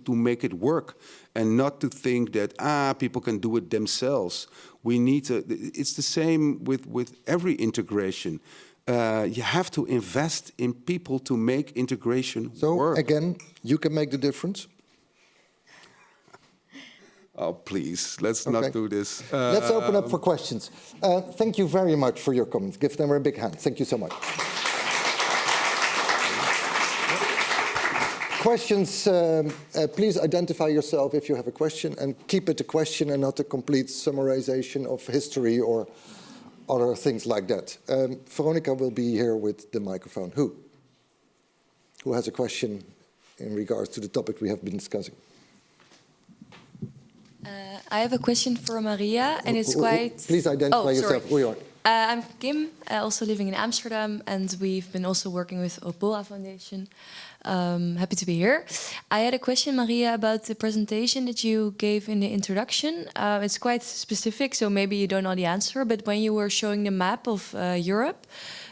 make it work, and not to think that people can do it themselves. We need to. It's the same with every integration. You have to invest in people to make integration work. So again, you can make the difference. Oh, please, let's not do this. Let's open up for questions. Thank you very much for your comments. Give them a big hand. Thank you so much. Questions, please identify yourself if you have a question, and keep it a question and not a complete summarization of history or other things like that. Veronica will be here with the microphone. Who has a question in regards to the topic we have been discussing? I have a question for Maria, and it's quite... Please identify yourself. Who you are. I'm Kim, also living in Amsterdam, and we've been also working with Opoa Foundation. Happy to be here. I had a question, Maria, about the presentation that you gave in the introduction. It's quite specific, so maybe you don't know the answer, but when you were showing the map of Europe,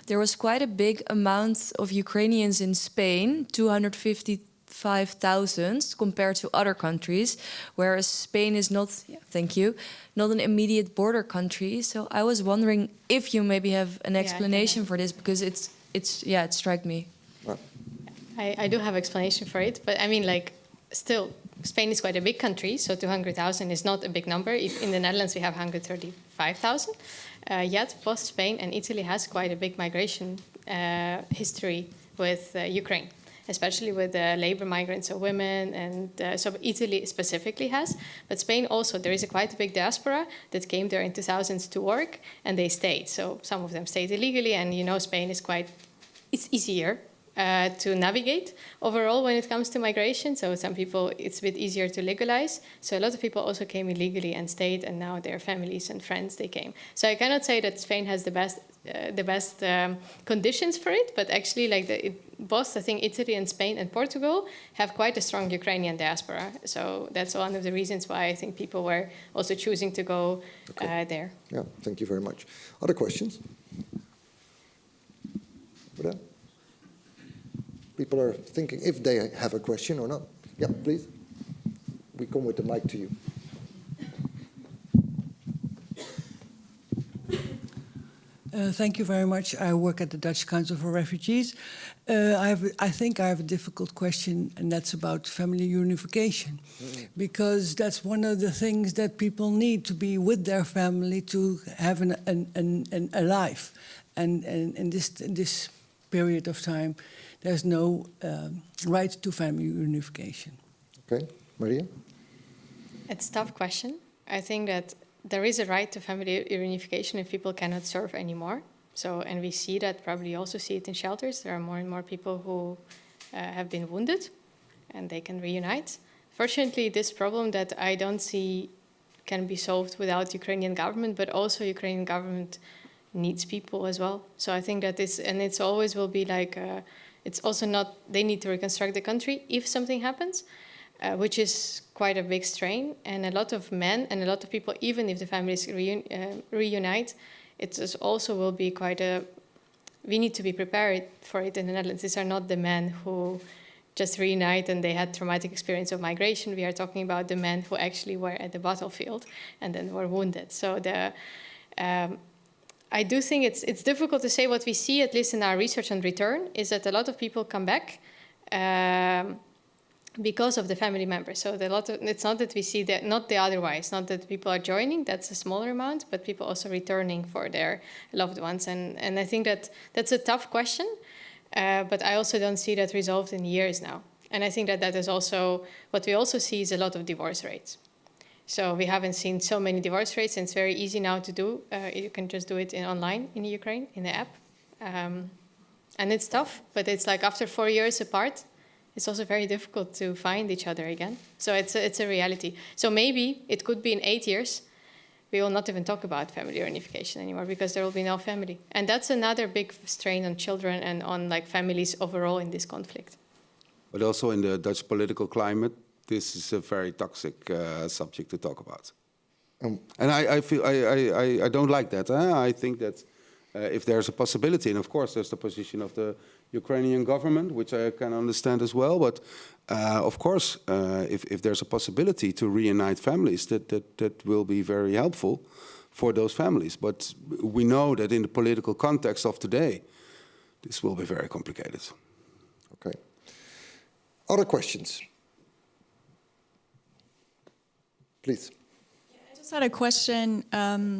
there was quite a big amount of Ukrainians in Spain, 255,000 compared to other countries, whereas Spain is not, not an immediate border country. So I was wondering if you maybe have an explanation for this, because it struck me. I do have explanation for it, but I mean, like, still, Spain is quite a big country, so 200,000 is not a big number. If in the Netherlands we have 135,000, yet both Spain and Italy has quite a big migration history with Ukraine, especially with labor migrants, so women, and so Italy specifically has. But Spain also, there is quite a big diaspora that came there in 2000s to work, and they stayed. So some of them stayed illegally, and you know, Spain is it's easier to navigate overall when it comes to migration. So some people, it's a bit easier to legalize. So a lot of people also came illegally and stayed, and now their families and friends, they came. So I cannot say that Spain has the best conditions for it, but actually, like both, I think Italy and Spain and Portugal have quite a strong Ukrainian diaspora. So that's one of the reasons why I think people were also choosing to go there. Yeah, thank you very much. Other questions? People are thinking if they have a question or not. Yeah, please. We come with the mic to you. Thank you very much. I work at the Dutch Council for Refugees. I think I have a difficult question, and that's about family unification, because that's one of the things that people need, to be with their family, to have a life. And in this period of time, there's no right to family unification. Okay, Maria? It's a tough question. I think that there is a right to family reunification if people cannot serve anymore. So, and we see that, probably also see it in shelters. There are more and more people who have been wounded, and they can reunite. Fortunately, this problem that I don't see can be solved without Ukrainian government, but also Ukrainian government needs people as well. So I think that this, and it's always will be like, it's also not, they need to reconstruct the country if something happens, which is quite a big strain. And a lot of men and a lot of people, even if the families reunite, it also will be quite a, we need to be prepared for it in the Netherlands. These are not the men who just reunite and they had traumatic experience of migration. We are talking about the men who actually were at the battlefield and then were wounded. So I do think it's difficult to say. What we see, at least in our research and return, is that a lot of people come back because of the family members. So it's not that we see that, not the otherwise, not that people are joining, that's a smaller amount, but people also returning for their loved ones. And I think that's a tough question, but I also don't see that resolved in years now. And I think that is also, what we also see is a lot of divorce rates. So we haven't seen so many divorce rates, and it's very easy now to do. You can just do it online in Ukraine, in the app. And it's tough, but it's like after 4 years apart, it's also very difficult to find each other again. So it's a reality. So maybe it could be in 8 years, we will not even talk about family reunification anymore, because there will be no family. And that's another big strain on children and on like families overall in this conflict. But also in the Dutch political climate, this is a very toxic subject to talk about. And I feel I don't like that. I think that if there's a possibility, and of course there's the position of the Ukrainian government, which I can understand as well, but of course, if there's a possibility to reunite families, that will be very helpful for those families. But we know that in the political context of today, this will be very complicated. Okay. Other questions? Please. I just had a question.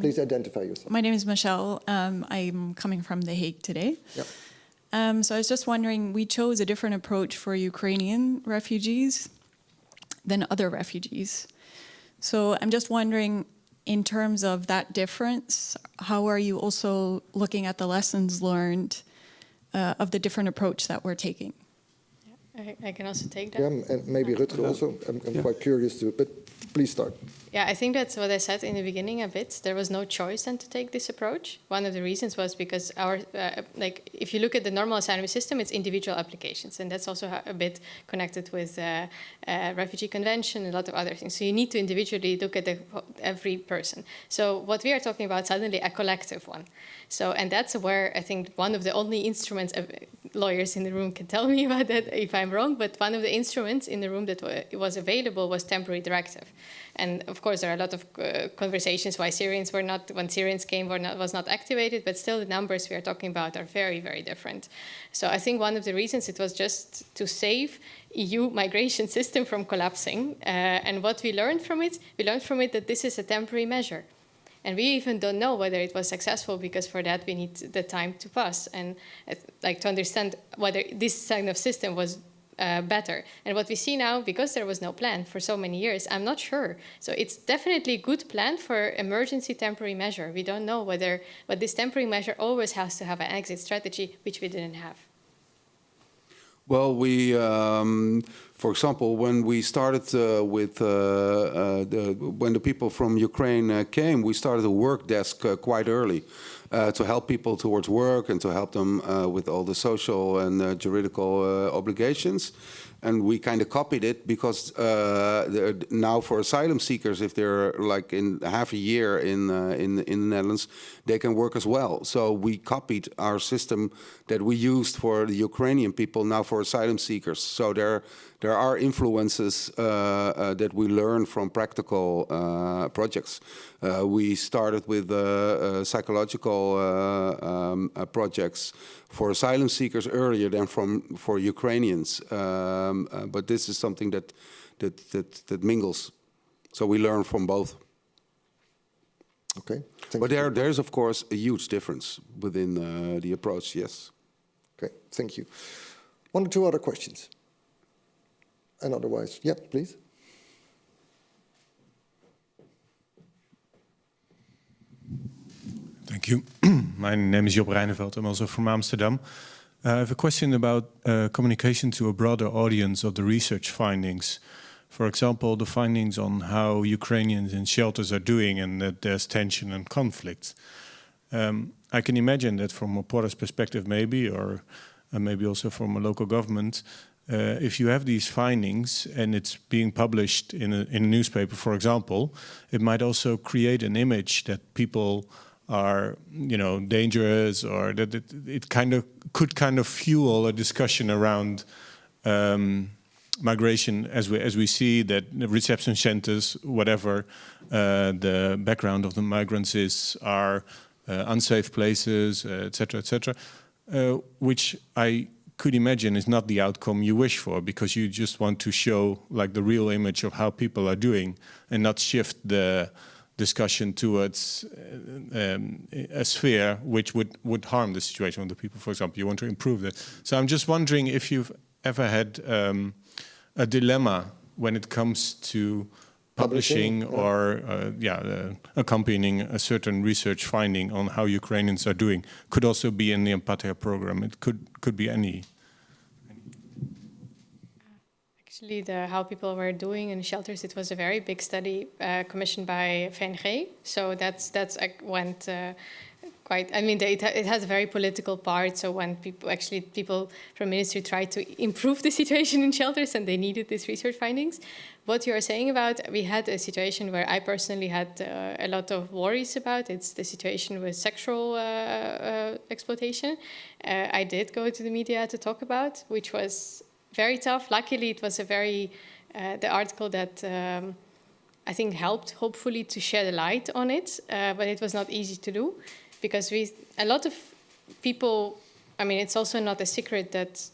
Please identify yourself. My name is Michelle. I'm coming from The Hague today. Yep. So I was just wondering, we chose a different approach for Ukrainian refugees than other refugees. So I'm just wondering, in terms of that difference, how are you also looking at the lessons learned of the different approach that we're taking? I can also take that. Yeah, and maybe Rutger also. I'm quite curious to, but please start. Yeah, I think that's what I said in the beginning a bit. There was no choice then to take this approach. One of the reasons was because our, if you look at the normal asylum system, it's individual applications, and that's also a bit connected with refugee convention and a lot of other things. So you need to individually look at every person. So what we are talking about suddenly a collective one. So, and that's where I think one of the only instruments, lawyers in the room can tell me about that if I'm wrong, but one of the instruments in the room that was available was temporary directive. And of course, there are a lot of conversations why Syrians were not, when Syrians came, was not activated, but still the numbers we are talking about are very, very different. So I think one of the reasons it was just to save EU migration system from collapsing. And what we learned from it that this is a temporary measure. And we even don't know whether it was successful, because for that we need the time to pass and to understand whether this kind of system was better. And what we see now, because there was no plan for so many years, I'm not sure. So it's definitely a good plan for emergency temporary measure. We don't know but this temporary measure always has to have an exit strategy, which we didn't have. Well, we, for example, when we started when the people from Ukraine came, we started a work desk quite early to help people towards work and to help them with all the social and juridical obligations. And we kind of copied it because now for asylum seekers, if they're like in half a year in the Netherlands, they can work as well. So we copied our system that we used for the Ukrainian people now for asylum seekers. So there are influences that we learn from practical projects. We started with psychological projects for asylum seekers earlier than for Ukrainians, but this is something that mingles. So we learn from both. Okay. But there's of course a huge difference within the approach. Yes. Okay. Thank you. One or two other questions. And otherwise, yeah, please. Thank you. My name is Job Reineveld. I'm also from Amsterdam. I have a question about communication to a broader audience of the research findings. For example, the findings on how Ukrainians in shelters are doing and that there's tension and conflict. I can imagine that from a Porter's perspective maybe, or maybe also from a local government, if you have these findings and it's being published in a newspaper, for example, it might also create an image that people are, dangerous, or that it could fuel a discussion around migration, as we see that the reception centers, whatever the background of the migrants is, are unsafe places, etc., which I could imagine is not the outcome you wish for, because you just want to show like the real image of how people are doing and not shift the discussion towards a sphere which would harm the situation of the people. For example, you want to improve that. So I'm just wondering if you've ever had a dilemma when it comes to publishing or accompanying a certain research finding on how Ukrainians are doing. Could also be in the Empathia program. It could be any. Actually, how people were doing in shelters, it was a very big study commissioned by VNG. So that's went quite, I mean, it has a very political part. So when people from ministry tried to improve the situation in shelters and they needed these research findings, what you are saying about, we had a situation where I personally had a lot of worries about. It's the situation with sexual exploitation. I did go to the media to talk about, which was very tough. Luckily, it was the article that I think helped, hopefully, to shed a light on it, but it was not easy to do because a lot of people, I mean, it's also not a secret that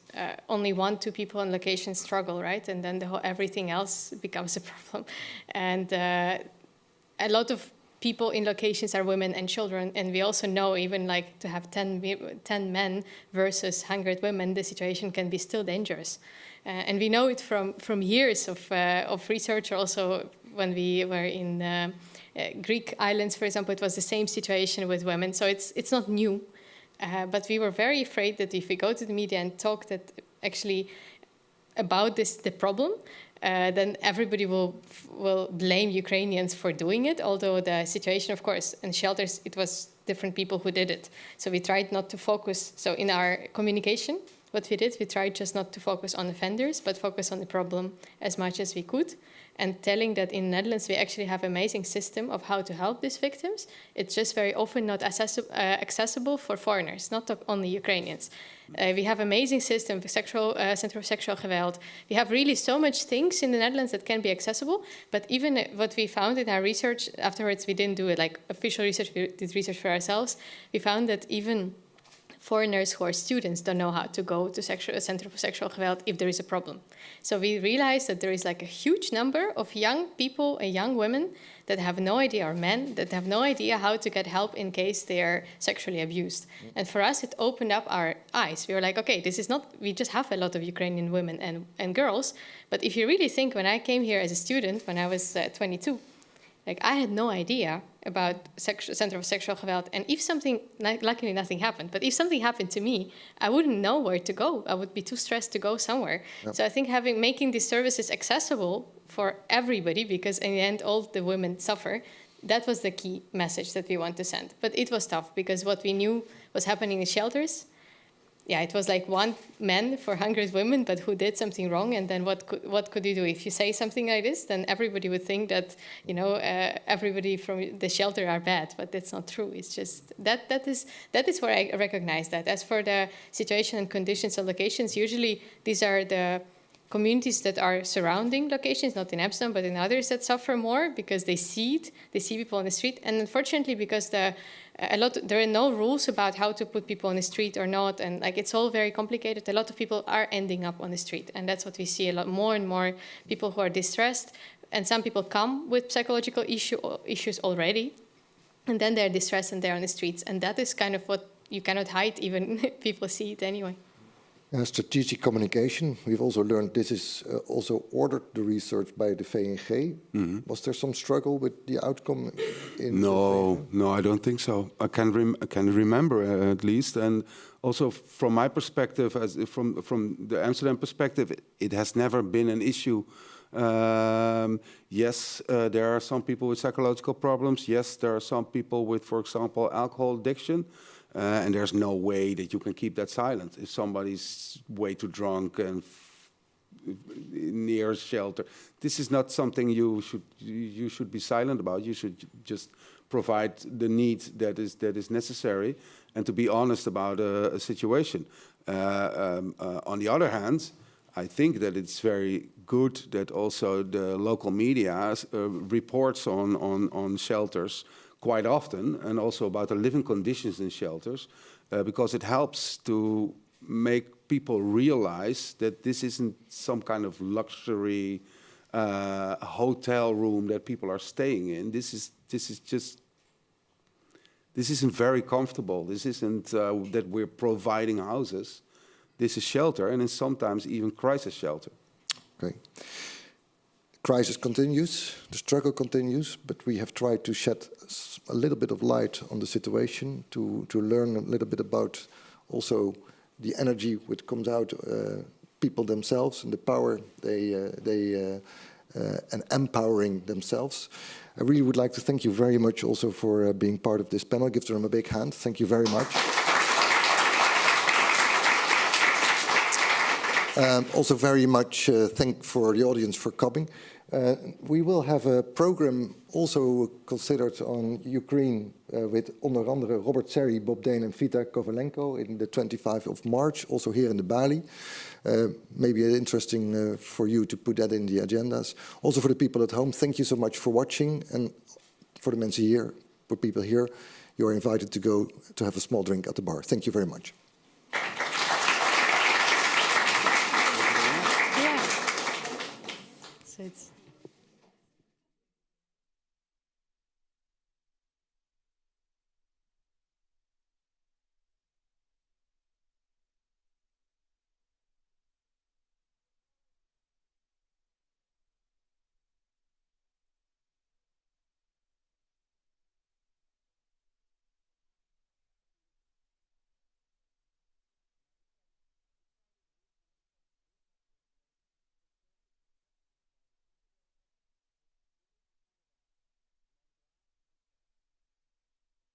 only 1-2 people on location struggle, right? And then everything else becomes a problem. And a lot of people in locations are women and children. And we also know even like to have 10 men versus 100 women, the situation can be still dangerous. And we know it from years of research. Also, when we were in Greek islands, for example, it was the same situation with women. So it's not new. But we were very afraid that if we go to the media and talk that actually about the problem, then everybody will blame Ukrainians for doing it. Although the situation, of course, in shelters, it was different people who did it. So we tried not to focus. So in our communication, what we did, we tried just not to focus on offenders, but focus on the problem as much as we could. And telling that in the Netherlands, we actually have an amazing system of how to help these victims. It's just very often not accessible for foreigners, not only Ukrainians. We have amazing system for Center for Sexual Geweld. We have really so much things in the Netherlands that can be accessible. But even what we found in our research, afterwards we didn't do it like official research, we did research for ourselves. We found that even foreigners who are students don't know how to go to Center for Sexual Geweld if there is a problem. So we realized that there is like a huge number of young people and young women that have no idea, or men that have no idea how to get help in case they are sexually abused. And for us, it opened up our eyes. We were like, okay, this is not, we just have a lot of Ukrainian women and girls. But if you really think, when I came here as a student, when I was 22, like I had no idea about Center for Sexual Geweld. And if something, luckily nothing happened, but if something happened to me, I wouldn't know where to go. I would be too stressed to go somewhere. Yep. So I think making these services accessible for everybody, because in the end, all the women suffer, that was the key message that we want to send. But it was tough because what we knew was happening in shelters, yeah, it was like 1 man for 100 women, but who did something wrong, and then what could you do? If you say something like this, then everybody would think that, you know, everybody from the shelter are bad, but that's not true. It's just that is where I recognize that. As for the situation and conditions of locations, usually these are the communities that are surrounding locations, not in Amsterdam, but in others that suffer more because they see it, they see people on the street, and unfortunately because there are no rules about how to put people on the street or not, and like it's all very complicated. A lot of people are ending up on the street, and that's what we see a lot more and more, people who are distressed, and some people come with psychological issues already, and then they're distressed and they're on the streets, and that is kind of what you cannot hide, even people see it anyway. Strategic communication. We've also learned this is also ordered the research by the VNG. Mm-hmm. Was there some struggle with the outcome? No, I don't think so. I can remember at least, and also from my perspective, from the Amsterdam perspective, it has never been an issue. Yes, there are some people with psychological problems. Yes, there are some people with, for example, alcohol addiction. And there's no way that you can keep that silent. If somebody's way too drunk and near a shelter, this is not something you should be silent about. You should just provide the need that is necessary, and to be honest about a situation. On the other hand, I think that it's very good that also the local media reports on shelters quite often, and also about the living conditions in shelters, because it helps to make people realize that this isn't some kind of luxury hotel room that people are staying in. This isn't very comfortable. This isn't that we're providing houses. This is shelter, and it's sometimes even crisis shelter. Okay. Crisis continues, the struggle continues, but we have tried to shed a little bit of light on the situation, to learn a little bit about also the energy which comes out, people themselves and the power they and empowering themselves. I really would like to thank you very much also for being part of this panel. Give them a big hand. Thank you very much. Also very much thank for the audience for coming. We will have a program also considered on Ukraine with onder andere Robert Serry, Bob Dane and Vita Kovalenko in the 25th of March, also here in the Balie. Maybe interesting for you to put that in the agendas. Also for the people at home, thank you so much for watching. And for the mensen here, for people here, you are invited to go to have a small drink at the bar. Thank you very much. Yeah. So it's